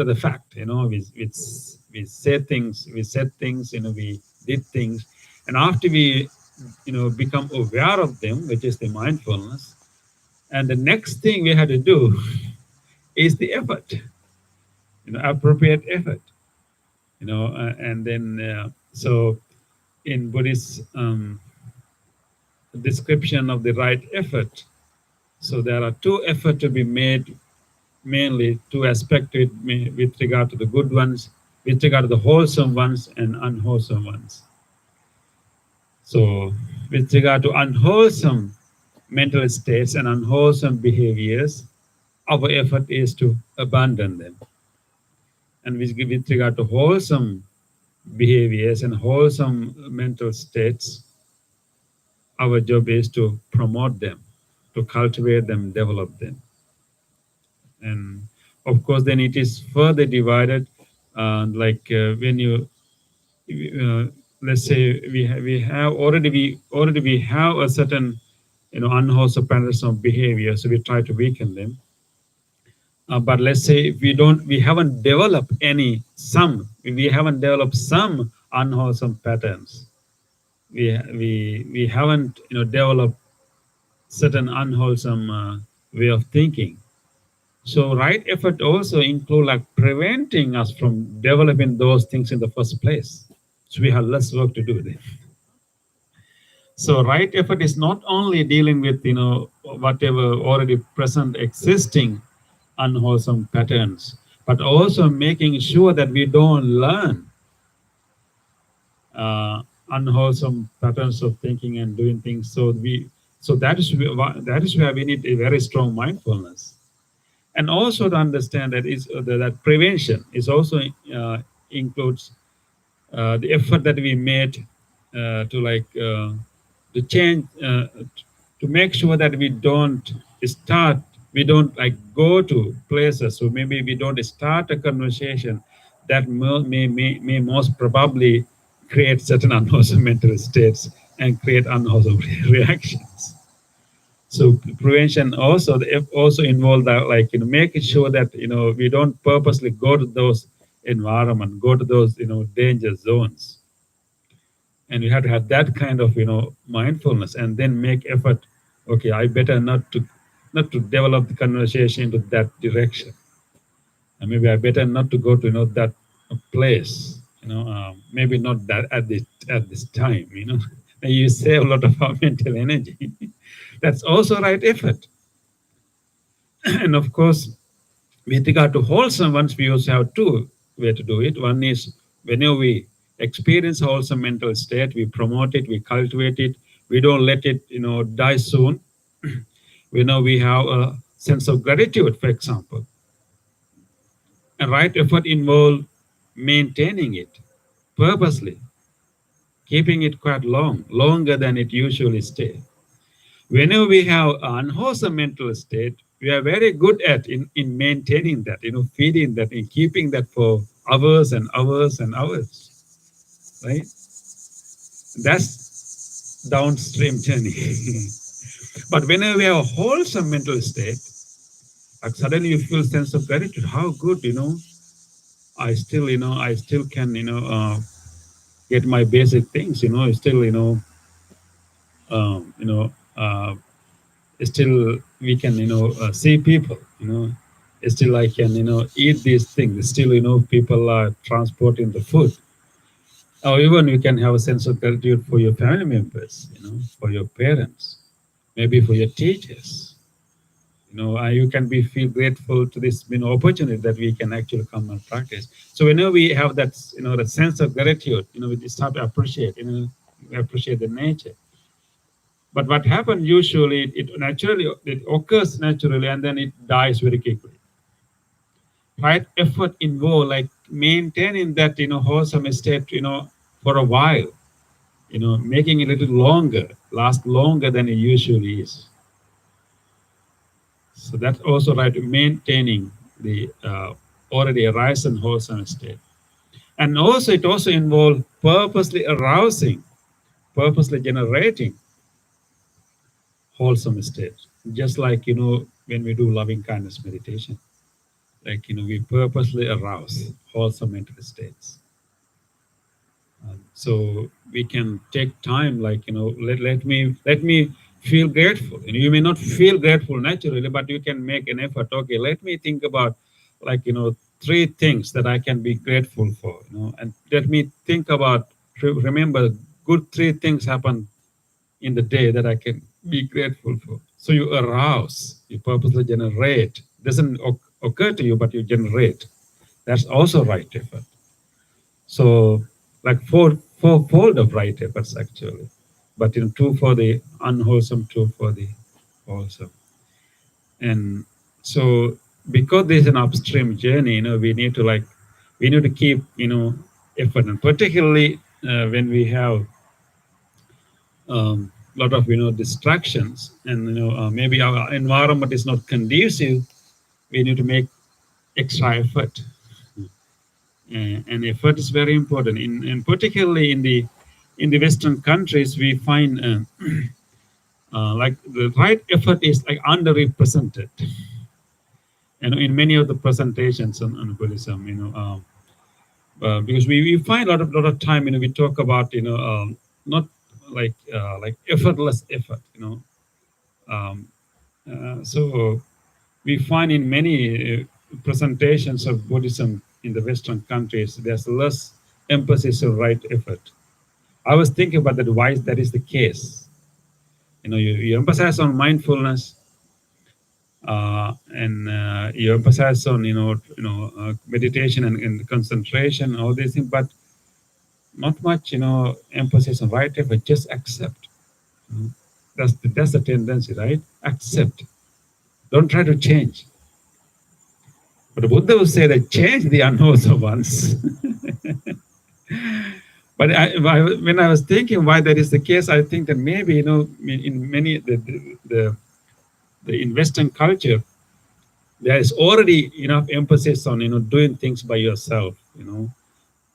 the fact, we said things, we did things, and after we become aware of them, which is the mindfulness, and the next thing we have to do is the effort, appropriate effort, and then so in Buddhist description of the right effort, so there are two efforts to be made, mainly two aspects with regard to the good ones, with regard to the wholesome ones and unwholesome ones. So with regard to unwholesome mental states and unwholesome behaviors, our effort is to abandon them. And with regard to wholesome behaviors and wholesome mental states, our job is to promote them, to cultivate them, develop them. And of course, then it is further divided. When you, let's say we already have a certain, unwholesome patterns of behavior, so we try to weaken them. But let's say if we haven't developed some unwholesome patterns. We haven't developed certain unwholesome way of thinking. So right effort also include like preventing us from developing those things in the first place. So we have less work to do then. So right effort is not only dealing with whatever already present existing unwholesome patterns, but also making sure that we don't learn unwholesome patterns of thinking and doing things. So So that is where we need a very strong mindfulness, and also to understand that that prevention is also includes the effort that we made to change to make sure that we don't like go to places, so maybe we don't start a conversation that may most probably create certain unwholesome mental states and create unwholesome reactions. So prevention also involved that, like, making sure that we don't purposely go to those environment, go to those danger zones, and we have to have that kind of mindfulness, and then make effort. Okay, I better not to develop the conversation into that direction, and maybe I better not to go to that place. Maybe not that at this time. And you save a lot of our mental energy. That's also right effort. And of course, with regard to wholesome ones, we also have two ways to do it. One is whenever we experience wholesome mental state, we promote it, we cultivate it, we don't let it, die soon. We have a sense of gratitude, for example. And right effort involves maintaining it purposely, keeping it quite longer than it usually stays. Whenever we have an unwholesome mental state, we are very good at in maintaining that, feeding that, in keeping that for hours and hours and hours, right? That's downstream journey. But whenever we have a wholesome mental state, like suddenly you feel sense of gratitude. How good, I still can, get my basic things, still, still we can see people, still I can eat these things, still people are transporting the food, or even you can have a sense of gratitude for your family members, for your parents, maybe for your teachers, you can feel grateful to this opportunity that we can actually come and practice. So whenever we have that the sense of gratitude, we start to appreciate, we appreciate the nature. But what happens usually, it occurs naturally, and then it dies very quickly. Right effort involved, like maintaining that wholesome state, for a while, making it a little longer, last longer than it usually is. So that's also right, maintaining the already arisen wholesome state. And also it also involves purposely arousing, purposely generating wholesome state, just like when we do loving kindness meditation, like we purposely arouse wholesome mental states. So we can take time, like let me feel grateful. You may not feel grateful naturally, but you can make an effort. Okay, let me think about, like 3 things that I can be grateful for, and let me think about, remember good 3 things happen in the day that I can be grateful for. So you arouse, you purposely generate. Doesn't occur to you, but you generate. That's also right effort. So like four-fold of right efforts actually, but 2 for the unwholesome, 2 for the wholesome. And so because there's an upstream journey, we need to keep effort, and particularly when we have lot of distractions, and maybe our environment is not conducive, we need to make extra effort. And effort is very important, and particularly in the Western countries, we find like the right effort is like underrepresented, and in many of the presentations on Buddhism, because we find a lot of time, we talk about not like effortless effort, so we find in many presentations of Buddhism in the Western countries, there's less emphasis on right effort. I was thinking about that, why that is the case. You emphasize on mindfulness, and you emphasize on meditation and concentration, all these things, but not much emphasis on right effort. Just accept. That's the tendency, right? Accept. Don't try to change. But the Buddha would say that change the unwholesome ones. But when I was thinking why that is the case, I think that maybe in many in Western culture there is already enough emphasis on doing things by yourself.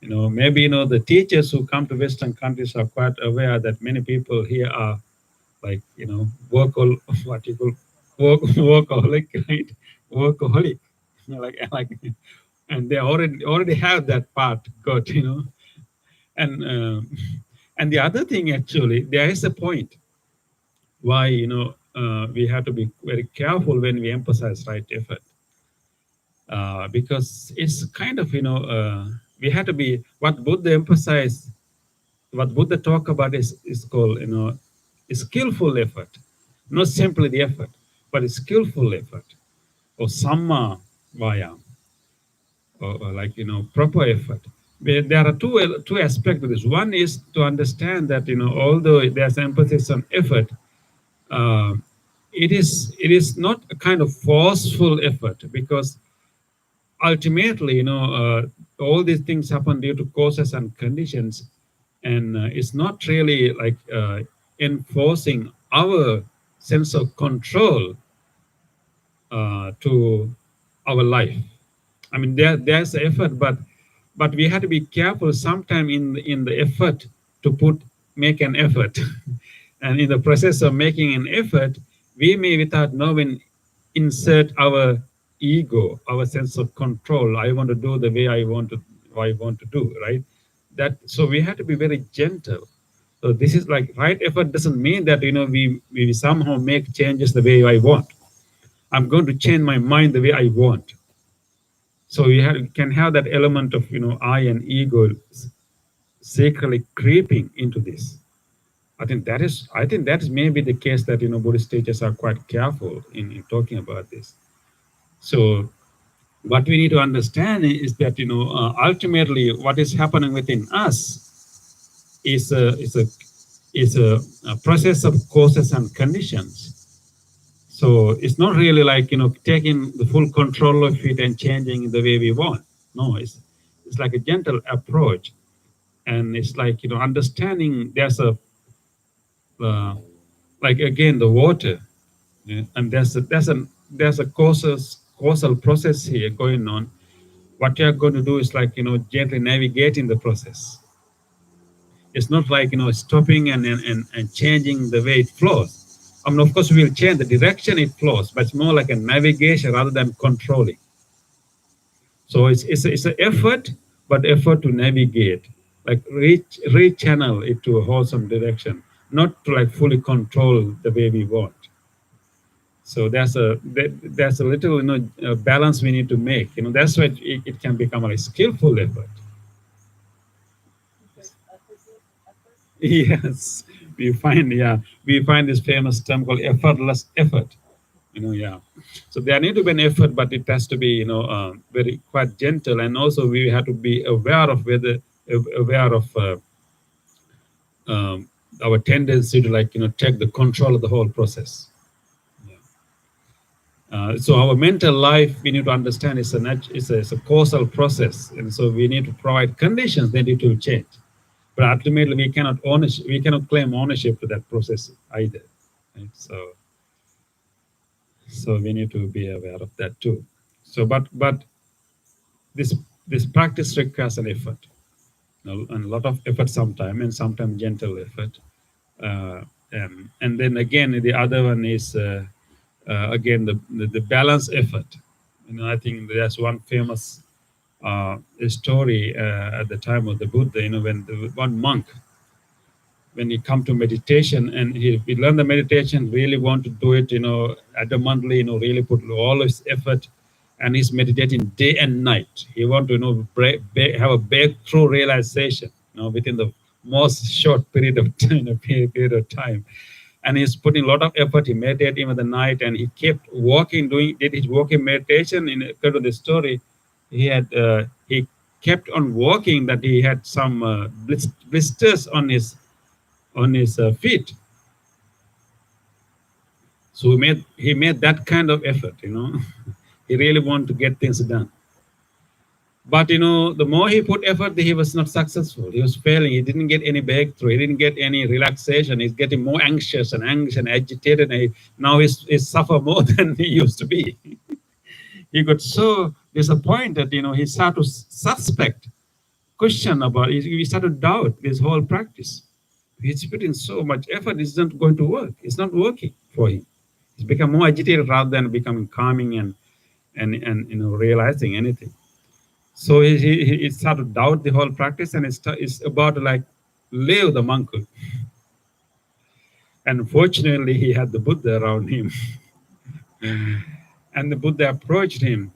Maybe the teachers who come to Western countries are quite aware that many people here are like what you call workaholic, right? Workaholic, like, and they already have that part good, and and the other thing actually there is a point why we have to be very careful when we emphasize right effort, because it's kind of we have to be what Buddha emphasized, what Buddha talk about is called skillful effort, not simply the effort, but a skillful effort, or samma vaya, or like proper effort. There are two aspects of this. One is to understand that although there's emphasis on effort, uh, it is not a kind of forceful effort, because ultimately all these things happen due to causes and conditions, and it's not really like enforcing our sense of control to our life. I mean, there's effort, but we have to be careful sometime in the effort to make an effort. And in the process of making an effort, we may, without knowing, insert our ego, our sense of control. I want to do the way I want to do, right? So we have to be very gentle. So this is like right effort doesn't mean that we somehow make changes the way I want. I'm going to change my mind the way I want. So can have that element of I and ego secretly creeping into this. I think that is maybe the case that Buddhist teachers are quite careful in talking about this. So what we need to understand is that ultimately what is happening within us is a process of causes and conditions. So it's not really like taking the full control of it and changing the way we want. No, it's like a gentle approach, and it's like understanding there's a like again the water, yeah, and there's a causal process here going on. What you're going to do is like gently navigating the process. It's not like stopping and changing the way it flows. I mean, of course, we will change the direction it flows, but it's more like a navigation rather than controlling. So it's an effort, but effort to navigate, like rechannel it to a wholesome direction, not to like fully control the way we want. So there's a little balance we need to make. That's why it can become a skillful effort. Yes, we find this famous term called effortless effort. Yeah. So there need to be an effort, but it has to be very quite gentle, and also we have to be aware of our tendency to like take the control of the whole process. So our mental life, we need to understand, is a causal process, and so we need to provide conditions that it will change. But ultimately, we cannot claim ownership to that process either. Right? So we need to be aware of that too. So, but this practice requires an effort, and a lot of effort sometimes, and sometimes gentle effort. And then again, the other one is again the balance effort. I think there's one famous story at the time of the Buddha. When one monk, when he come to meditation and he learned the meditation, really want to do it, adamantly, really put all his effort, and he's meditating day and night. He want to, have a breakthrough realization, within the most short period of time. And he's putting a lot of effort. He meditated even the night, and he kept walking, did his walking meditation. In according to the story, he kept on walking, that he had some blisters on his feet. So he made that kind of effort, He really wanted to get things done. But the more he put effort, he was not successful. He was failing. He didn't get any breakthrough. He didn't get any relaxation. He's getting more anxious and agitated. And now he's suffer more than he used to be. He got so disappointed. He started to suspect, question about it. He started to doubt this whole practice. He's putting so much effort. It's not going to work. It's not working for him. He's become more agitated rather than becoming calming and realizing anything. So he started to doubt the whole practice, and it's about to like leave the monkhood. And fortunately, he had the Buddha around him. And the Buddha approached him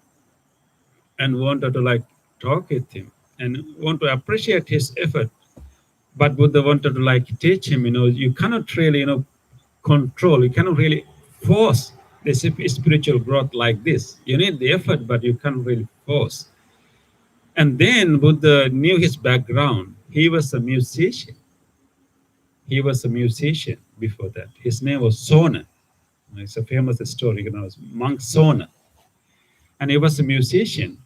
and wanted to like talk with him and want to appreciate his effort. But Buddha wanted to like teach him, you cannot really, control, you cannot really force the spiritual growth like this. You need the effort, but you can't really force. And then Buddha knew his background. He was a musician. He was a musician before that. His name was Sona. It's a famous story, monk Sona. And he was a musician.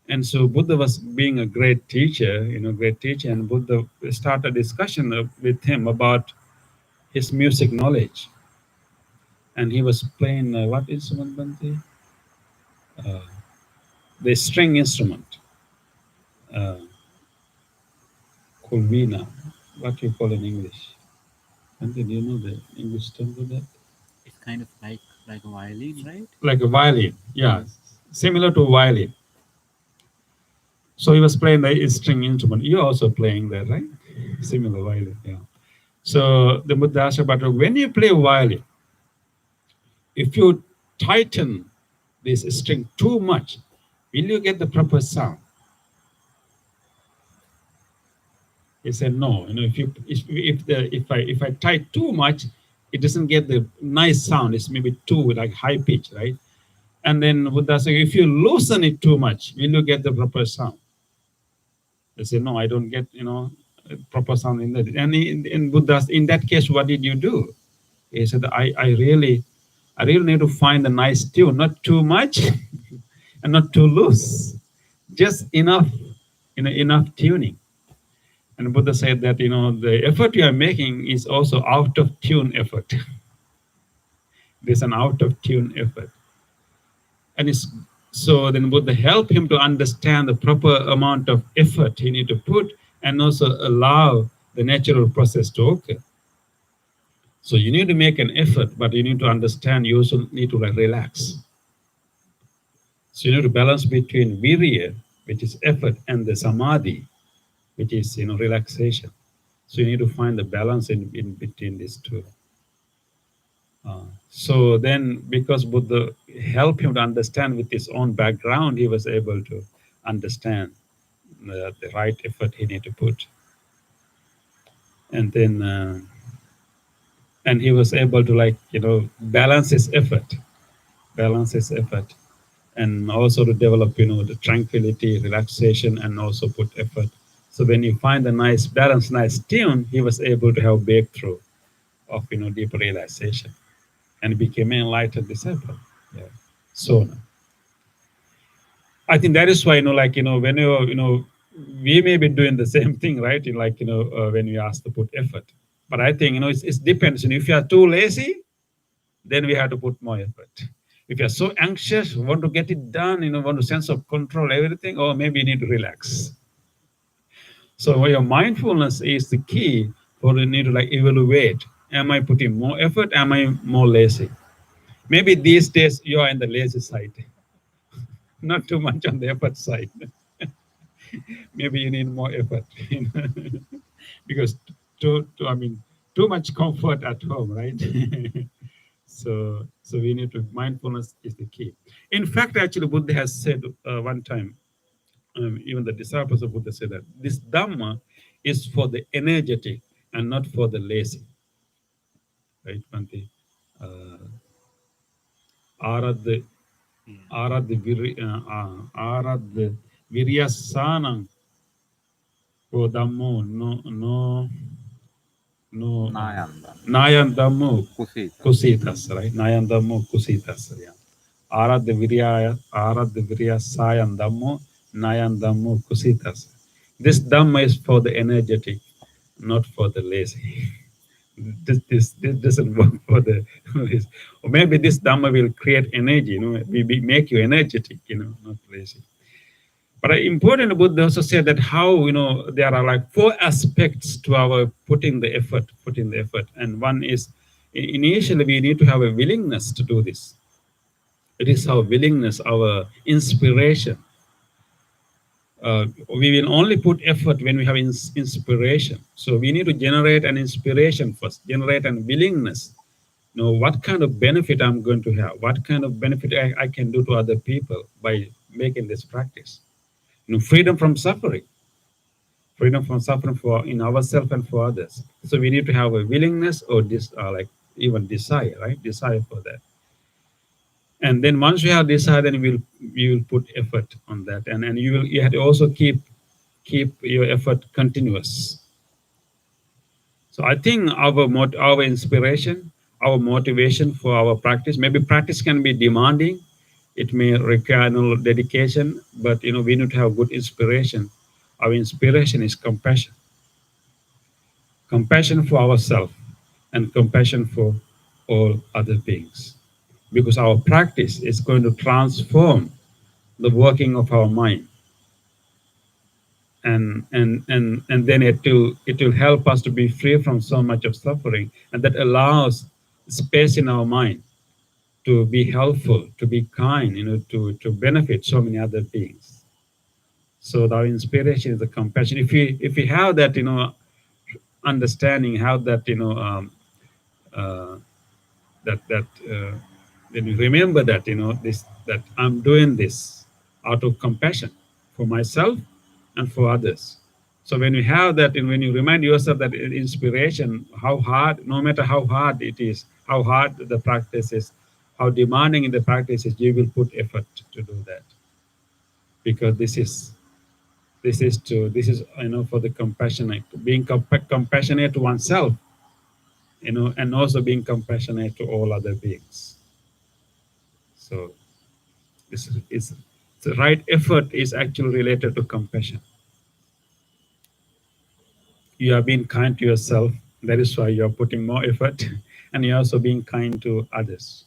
And so Buddha was being a great teacher, and Buddha started a discussion with him about his music knowledge. And he was playing, what instrument, Bhante? The string instrument. Called veena. What do you call in English? Bhante, do you know the English term for that? It's kind of like a violin, right? Like a violin, yeah. Similar to violin. So he was playing the string instrument. You're also playing that, right? Similar violin, yeah. So the Buddha asked about when you play violin, if you tighten this string too much, will you get the proper sound? He said no. If I tie too much, it doesn't get the nice sound. It's maybe too like high pitch, right? And then Buddha said, if you loosen it too much, will you get the proper sound? They said, no, I don't get proper sound in that. And in Buddha, in that case, what did you do? He said, I really need to find a nice tune, not too much and not too loose, just enough, enough tuning. And Buddha said that, the effort you are making is also out of tune effort. There's an out of tune effort. And so then Buddha helped him to understand the proper amount of effort he need to put and also allow the natural process to occur. So you need to make an effort, but you need to understand you also need to relax. So you need to balance between virya, which is effort, and the samadhi, which is relaxation. So you need to find the balance in between these two. So then, because Buddha helped him to understand with his own background, he was able to understand the right effort he needed to put. And then, and he was able to balance his effort, and also to develop, the tranquility, relaxation, and also put effort. So when you find a nice balance, nice tune, he was able to have breakthrough of, deep realization, and became an enlightened disciple. Yeah. So I think that is why, when we may be doing the same thing, right? When we ask to put effort. But I think, it depends. If you are too lazy, then we have to put more effort. If you're so anxious, want to get it done, want to sense of control everything, or maybe you need to relax. So your mindfulness is the key for you need to evaluate. Am I putting more effort? Am I more lazy? Maybe these days you are in the lazy side, not too much on the effort side. Maybe you need more effort, because too much comfort at home, right? So we need to, mindfulness is the key. In fact, actually, Buddha has said one time, even the disciples of Buddha said that this Dhamma is for the energetic and not for the lazy. Right, Bhante? Arad viryasanam o Dhammo no No. Nayanda. Nayandamu Kusita. Kusitas, right? Nayandamu Kusitas. Yeah. Aradha Virya Sayandamu Nayandamu Kusitas. This Dhamma is for the energetic, not for the lazy. This doesn't work for the or maybe this Dhamma will create energy, make you energetic, not lazy. But important Buddha also said that how, there are like four aspects to our putting the effort. And one is initially we need to have a willingness to do this. It is our willingness, our inspiration. We will only put effort when we have inspiration. So we need to generate an inspiration first, generate an willingness. What kind of benefit I'm going to have, what kind of benefit I can do to other people by making this practice. Freedom from suffering for in ourselves and for others. So we need to have a willingness or this, like even desire, right? Desire for that. And then once you have desire, then you will put effort on that, and you have to also keep your effort continuous. So I think our inspiration, our motivation for our practice, maybe practice can be demanding. It may require no dedication, but we need to have good inspiration. Our inspiration is compassion. Compassion for ourselves and compassion for all other beings. Because our practice is going to transform the working of our mind. And then it will help us to be free from so much of suffering, and that allows space in our mind to be helpful, to be kind, to benefit so many other beings. So our inspiration is the compassion. If we have that understanding, have that then you remember that that I'm doing this out of compassion for myself and for others. So when you have that, and when you remind yourself that inspiration, how hard, no matter how hard it is, how hard the practice is, how demanding in the practice is, you will put effort to do that, because this is for the compassionate, being compassionate to oneself, and also being compassionate to all other beings. So this is the right effort is actually related to compassion. You are being kind to yourself. That is why you are putting more effort, and you're also being kind to others.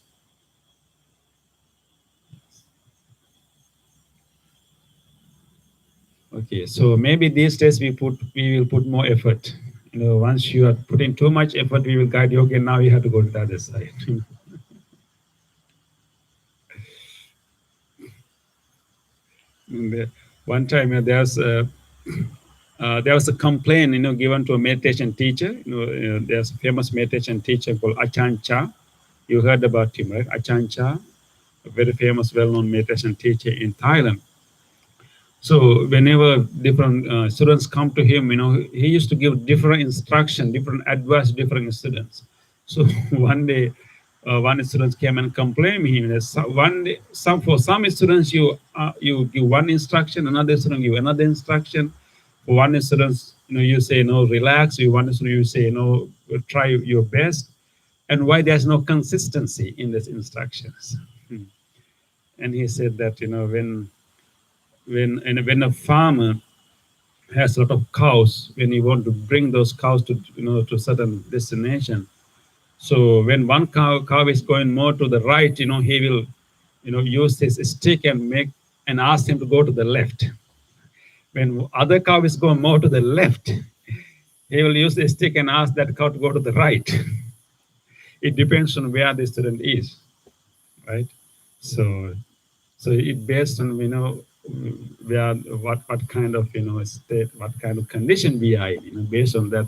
Okay, so maybe these days we will put more effort. Once you are putting too much effort, we will guide you. Okay, now you have to go to the other side. One time there was a complaint, given to a meditation teacher. There's a famous meditation teacher called Achan Chah. You heard about him, right? Achan Chah, a very famous, well-known meditation teacher in Thailand. So whenever different students come to him, he used to give different instruction, different advice, different students. So one day, one student came and complained to him that one day, for some students you give one instruction, another student give another instruction. For one student, you say no, relax. One student you say no, try your best. And why there's no consistency in these instructions? And he said that when a farmer has a lot of cows, when he want to bring those cows to certain destination, so when one cow is going more to the right, he will use his stick and ask him to go to the left. When other cow is going more to the left, he will use the stick and ask that cow to go to the right. It depends on where the student is, right? So it based on where what kind of state, what kind of condition we are in. Based on that,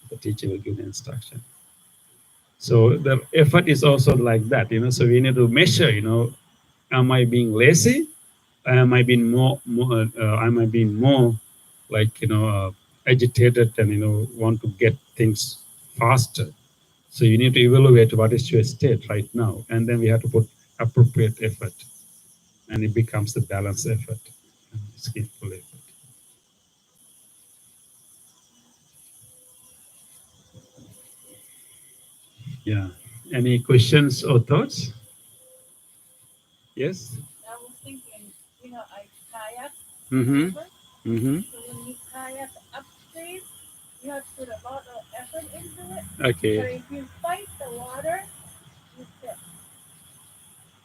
the teacher will give the instruction. So the effort is also like that. So we need to measure. Am I being lazy? Am I being more am I being more like agitated and want to get things faster? So you need to evaluate what is your state right now, and then we have to put appropriate effort, and it becomes the balanced effort, skillful effort. Yeah. Any questions or thoughts? Yes. I was thinking, I kayak Mm-hmm. river. Mm-hmm. So when you kayak upstream, you have to put a lot of effort into it. Okay. But if you fight the water, you tip.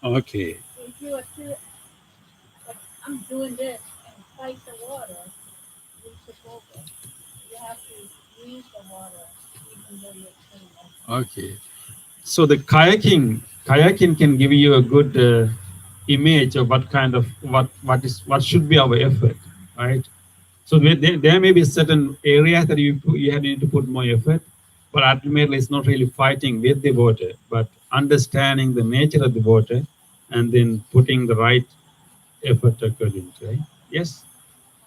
Okay. So if you are too, like I'm doing this and fight the water, you tip over. You have to use the water even though you're swimming. Okay. So the kayaking can give you a good image of what kind of what should be our effort, right? So there may be certain areas that you have need to put more effort, but ultimately it's not really fighting with the water, but understanding the nature of the water, and then putting the right effort according to, right? Yes.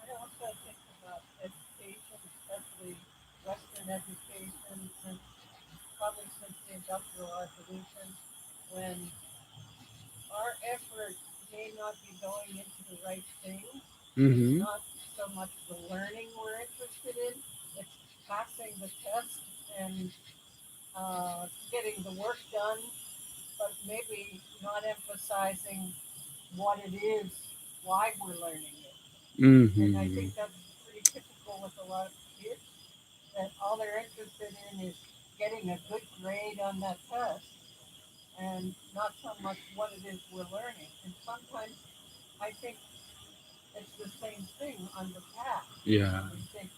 I also think about education, especially Western education, probably since the Industrial Revolution, when our effort may not be going into the right things. It's Mm-hmm. not so much the learning we're interested in, it's passing the test and getting the work done, but maybe not emphasizing what it is, why we're learning it. And I Mm-hmm. think that's pretty typical with a lot of kids, that all they're interested in is getting a good grade on that test and not so much what it is we're learning. And sometimes I think it's the same thing on the path. Yeah. We think,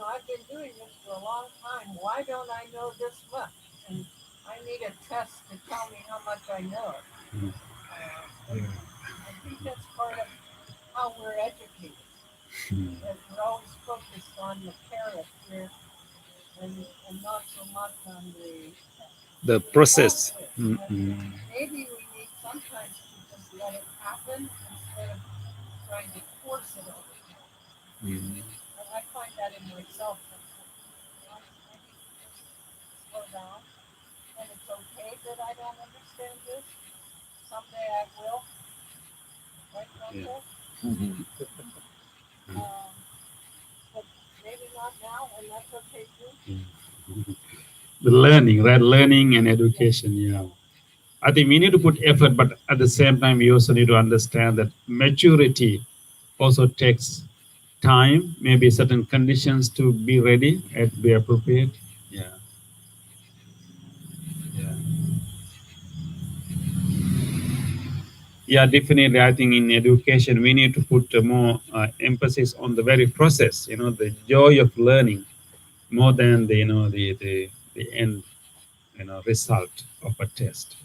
I've been doing this for a long time. Why don't I know this much? And I need a test to tell me how much I know. Mm. And I think that's part of how we're educated. Mm. That we're always focused on the carrot here and not so much on The the process. process. But Mm-hmm. maybe we need sometimes to just let it happen instead of trying to force it all the time. Mm. And I find that in myself sometimes. I need to just slow down, and it's okay that I don't understand this. Someday I will, right, Yeah. Dante? Um, but maybe not now, and that's okay too. Yeah. The learning, right? Learning and education. Yeah. I think we need to put effort, but at the same time, we also need to understand that maturity also takes time, maybe certain conditions to be ready and be appropriate. Yeah. Yeah. Yeah, definitely. I think in education, we need to put more emphasis on the very process, the joy of learning more than the end, result of a test.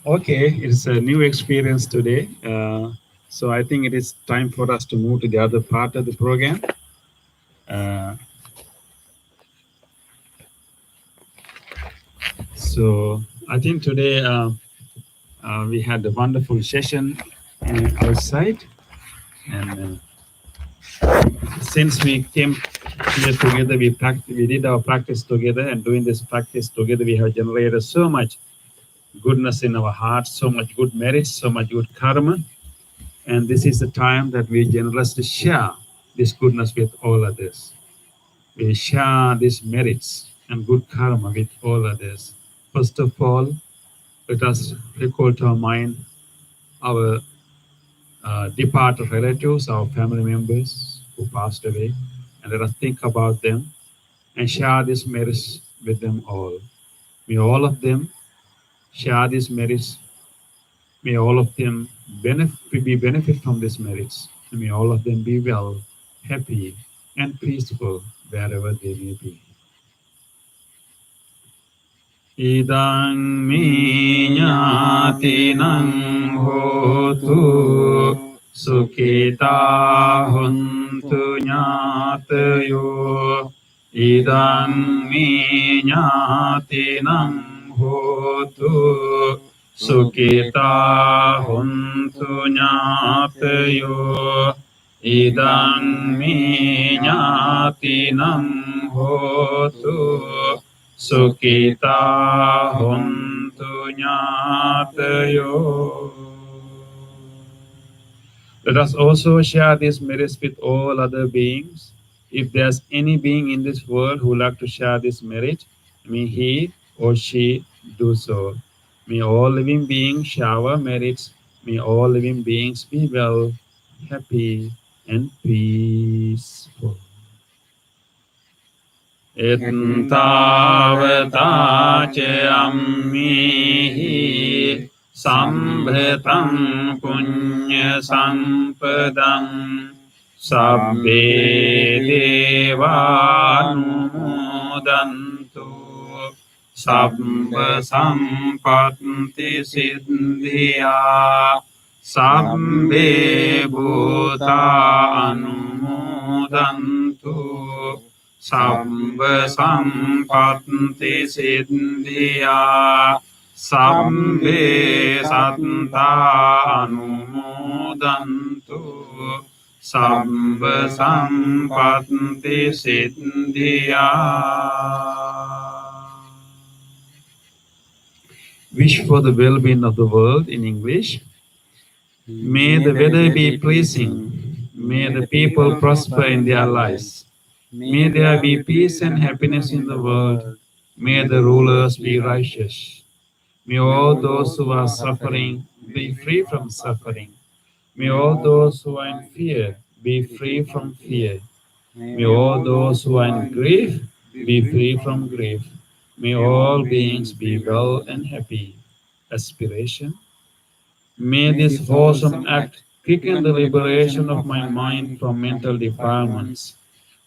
Okay, it's a new experience today. So I think it is time for us to move to the other part of the program. Uh, so I think today we had a wonderful session outside, and since we came here together, we did our practice together, and doing this practice together, we have generated so much goodness in our hearts, so much good merits, so much good karma. And this is the time that we generously share this goodness with all others. We share these merits and good karma with all others. First of all, let us recall to our mind our departed relatives, our family members who passed away, and let us think about them and share these merits with them all. May all of them share these merits. May all of them benefit from these merits. And may all of them be well, happy, and peaceful wherever they may be. Idang me ñātinang hotu sukhita huntu ñātayo. Idang me ñātinang hotu sukhita huntu ñātayo. Idang me ñātinang hotu Sukita hontu ñātayo. Let us also share these merits with all other beings If there's any being in this world who would like to share this merit, may he or she do so. May all living beings shower merits. May all living beings be well, happy, and peaceful. Ettavata ce ammihi sambhatam punya sampadam sabbe devanumodantu sabba sampatti siddhya sabbe bhuta anumodantu sabba sampatti siddhya sabbe satta anumodantu sabba sampatti siddhya. Wish for the well-being of the world in English. May the weather be pleasing. May the people prosper in their lives. May there be peace and happiness in the world. May the rulers be righteous. May all those who are suffering be free from suffering. May all those who are in fear be free from fear. May all those who are in grief be free from grief. May all beings be well and happy. Aspiration. May this wholesome act quicken the liberation of my mind from mental defilements.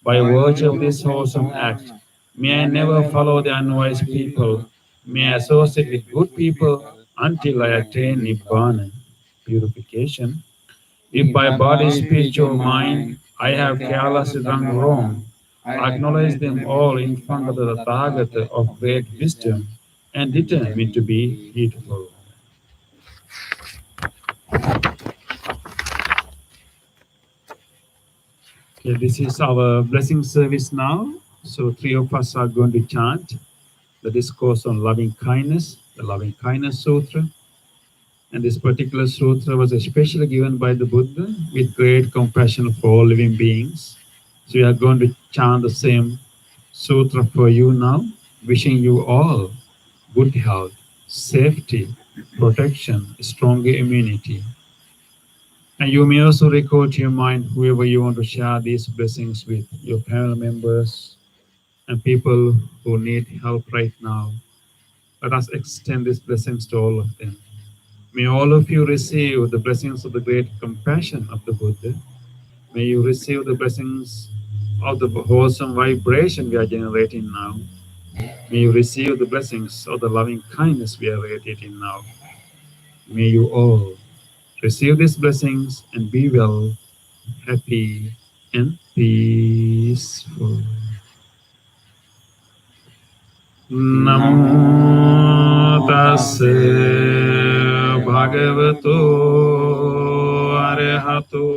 By virtue of this wholesome act, may I never follow the unwise people. May I associate with good people until I attain Nibbana, purification. If by body, speech, or mind I have carelessly done wrong, I acknowledge them all in front of the Tathagata of great wisdom and determine to be heedful. Okay, this is our blessing service now. So 3 of us are going to chant the discourse on loving kindness, the loving kindness sutra. And this particular sutra was especially given by the Buddha with great compassion for all living beings. So we are going to chant the same sutra for you now, wishing you all good health, safety, protection, stronger immunity. And you may also recall to your mind whoever you want to share these blessings with, your family members and people who need help right now. Let us extend these blessings to all of them. May all of you receive the blessings of the great compassion of the Buddha. May you receive the blessings of the wholesome vibration we are generating now. May you receive the blessings of the loving kindness we are radiating now. May you all receive these blessings and be well, happy, and peaceful. Namo tassa bhagavato arahato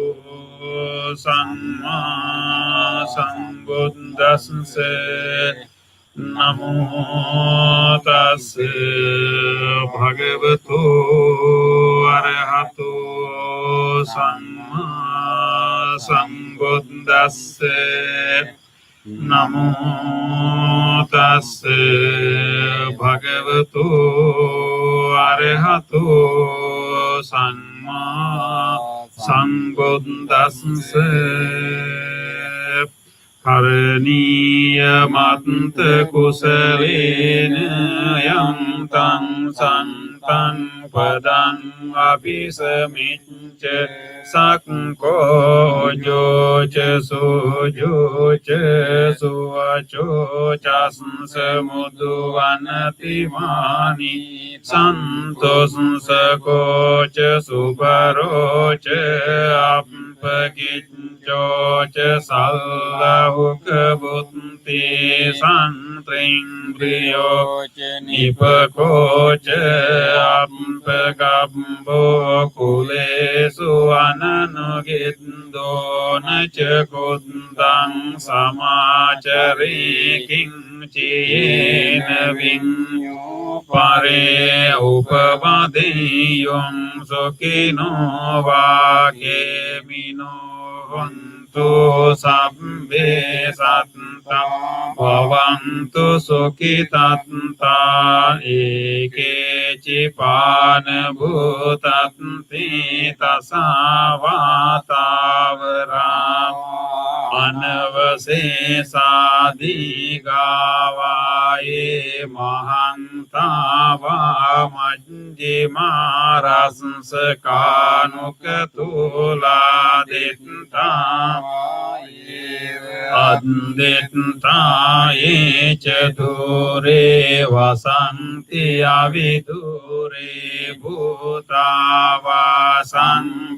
samma sambuddhassa. Namo tassa bhagavato arahato samma sambuddhassa. Namo tassa bhagavato arahato samma sambuddhassa. Karaniya matta kusalena yantam santam padam abhisamicca sakko joca sujoca suvacoca samudvanati mani santos sakoca suparoca Pagijoca sallahuka buddhi santring priyoca nipakoca ampagambo kulesu ananugindo naca kundang samacari kinciyena vinyo pare upavadeyong sokino vake mino tu sabbe satta bhavantu sukhitatta eke cipana bhutatti tasavatavaram anavasesadigawaye mahantava majjimaransakanukatuladitta Addittaye cedure vasanti avidure bhutavasan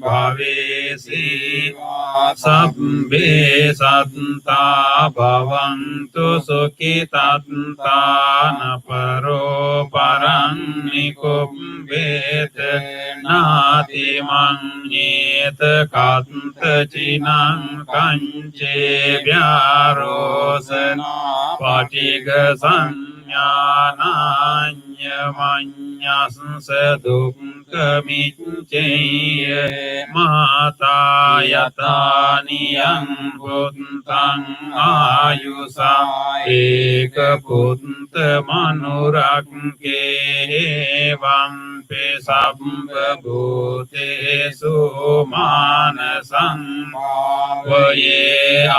bhavesi sabbe santa bhavantu sukhitattana paro parannikumbete nati manyet katta cinang kance vyarosana patiga sanyananya manyasya dukkhamicceya mata yataniyam buddhang ayusa eka buddha manurakke vampe sabba bhutesu manasam vaye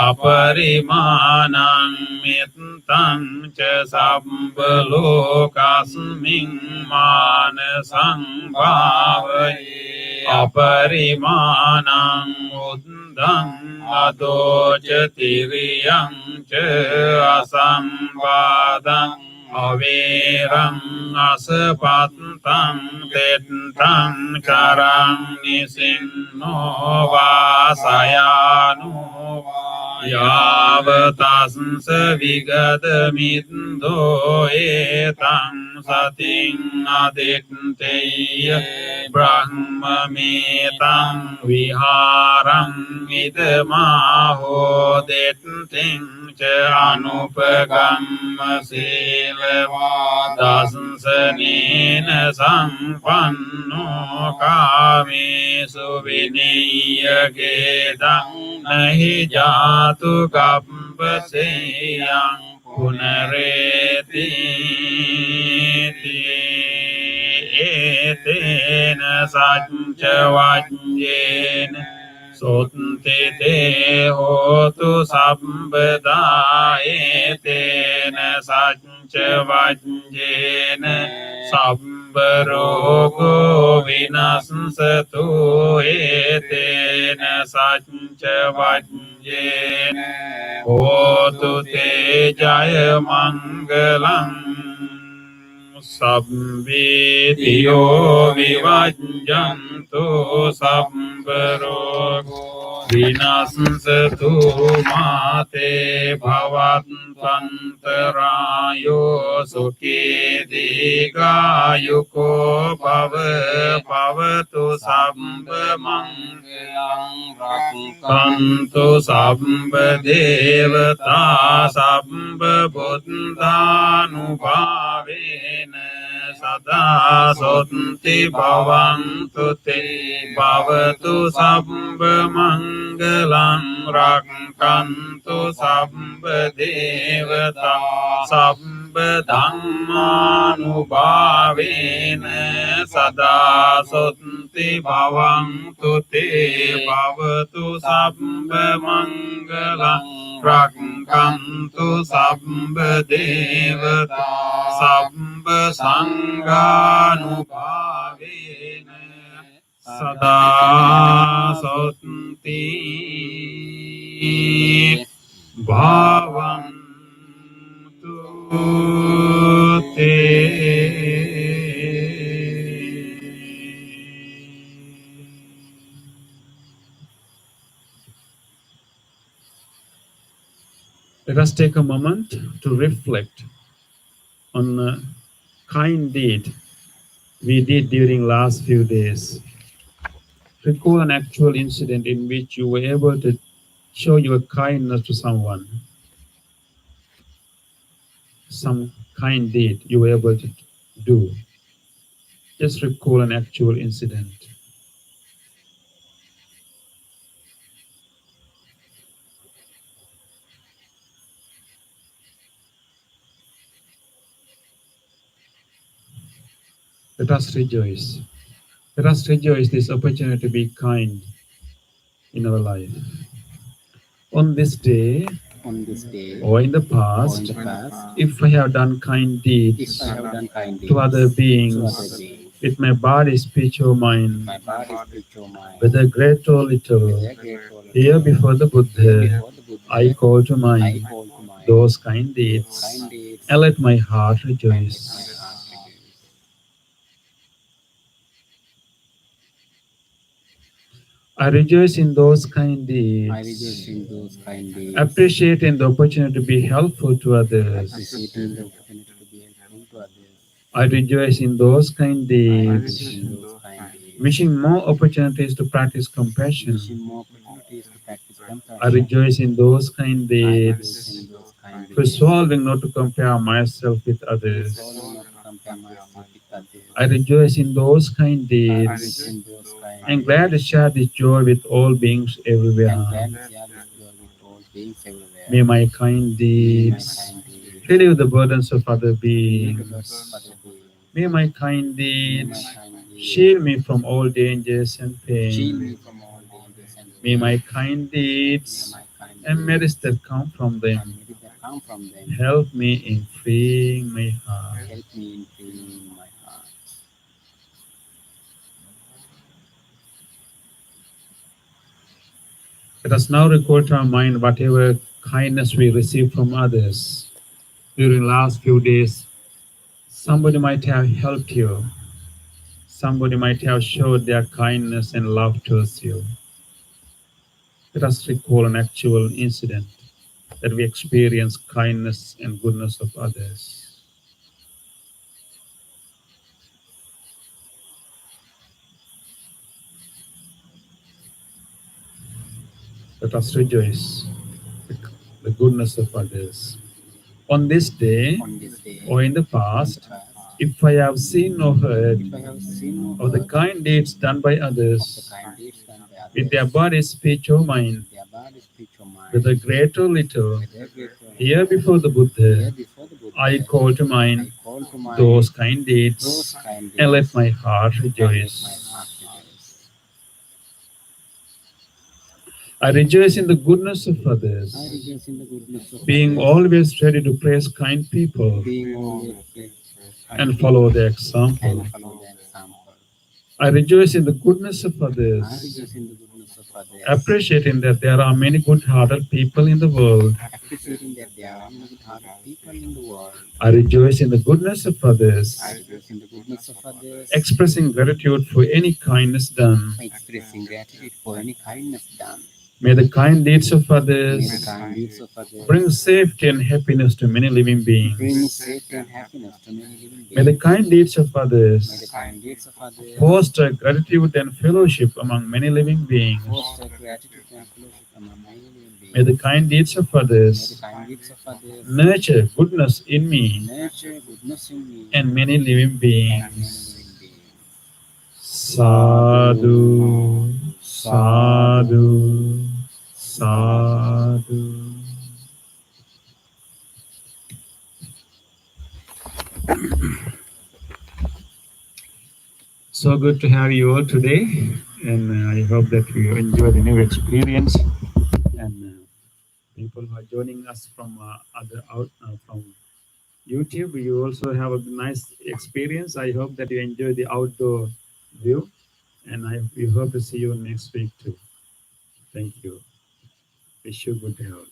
aparimanam mittam ca sabba lokasmin manasam bhavaye aparimanam uddham adoca tiriyam ca asambadam averang asapattam tettam charang nisinno vasayano yavatasya vigadamindo etam sating aditteya brahmametam viharam idamaho detting ca anupagamma silva dasanena sampanno kamesu viniyagedang nahi jatu kampaseyang punareti etena sajja vajjena sotte te hotu sabbada etena sajja vajjena sabbarogo vinasatu etena sajja vajjena hotu te jaya mangalam sabbitiyo vivajjantu sabbarogo vinasatu mate bhavantantarayo sukhi digayuko bhavatu sabba mangalam rakkantu sabba devata sabba buddhanubhavena sada sotti bhavantu te bhavatu sabba mangalam rakkantu sabba devata sabba dhammanubhavena sada sotti bhavantu te bhavatu sabba mangalam rakkantu sabba devata sabba sanghanubhavena sada sotti bhavantu te. Let us take a moment to reflect on a kind deed we did during last few days. Recall an actual incident in which you were able to show your kindness to someone. Some kind deed you were able to do. Just recall an actual incident. Let us rejoice. Let us rejoice this opportunity to be kind in our life. On this day On this day or in the or in past, the past, if I have done kind if deeds I have done kind to other deeds to beings other beings, with my body, speech, or mind, my body, speech, or mind, whether great or little, whether great or little, here before the here Buddha, before the Buddha, I call to I mind call to mind those kind those deeds, kind deeds and let my heart and let my rejoice. heart rejoice. I rejoice in those kind I rejoice deeds, in those kind deeds, appreciating the opportunity to be helpful to others. appreciating the opportunity to be helpful to others. I rejoice in those kind I rejoice deeds, in those kind deeds, wishing more opportunities to practice compassion. wishing more opportunities to practice I compassion. rejoice in those kind I rejoice deeds, in those kind deeds, resolving not to compare myself with resolving others. not to compare myself with others. I rejoice in those kind I rejoice deeds, in those kind and deeds, glad to share this joy with all beings and everywhere. glad to share this joy with all beings everywhere. May my kind May my deeds kind deeds relieve the burdens of other relieve the burdens beings. of other beings. May my kind May my deeds kind deeds shield me from all dangers and shield me pain. from all dangers and May pain. my kind May deeds my kind and merits deeds that come from and them merits that come from them help me in freeing my heart. help me in freeing my heart. Let us now recall to our mind whatever kindness we received from others. During last few days, somebody might have helped you. Somebody might have showed their kindness and love towards you. Let us recall an actual incident that we experienced kindness and goodness of others. Let us rejoice the goodness of others. On this day On this day or in the or in the past, past, if I have seen or heard if I have seen or of the heard kind deeds done by of the others kind deeds done by others, with their body, speech, or mind, their body, speech, or mind, whether great or little, whether great or here little, before the here Buddha, before the Buddha, I call to I mind call to mind those kind those deeds kind and let deeds my heart and let my rejoice. heart rejoice. I rejoice in the goodness of I others, rejoice in the goodness of being others, always ready to praise kind people being always kind and people follow their and example. follow their example. I rejoice in the goodness of I others, rejoice in the goodness of others, appreciating that there are many good-hearted people in the world. appreciating that there are many good-hearted people in the world. I rejoice in the goodness of I others, rejoice in the goodness of others, expressing gratitude for any kindness done. expressing gratitude for any kindness done. May the kind deeds of May the others kind deeds of others bring safety and happiness to many living bring beings. safety and happiness to many living May the beings. kind deeds of May the others kind deeds of others foster gratitude and fellowship among many living beings. foster gratitude and fellowship among many living beings. May the kind deeds of May the others kind deeds of others nurture goodness in me nurture goodness in me and many living and many beings. living beings. Sadhu, sadhu, sadhu. So good to have you all today, and I hope that you enjoy the new experience. And people who are joining us from from YouTube, you also have a nice experience. I hope that you enjoy the outdoor view, and we hope to see you next week too. Thank you. Wish you good health.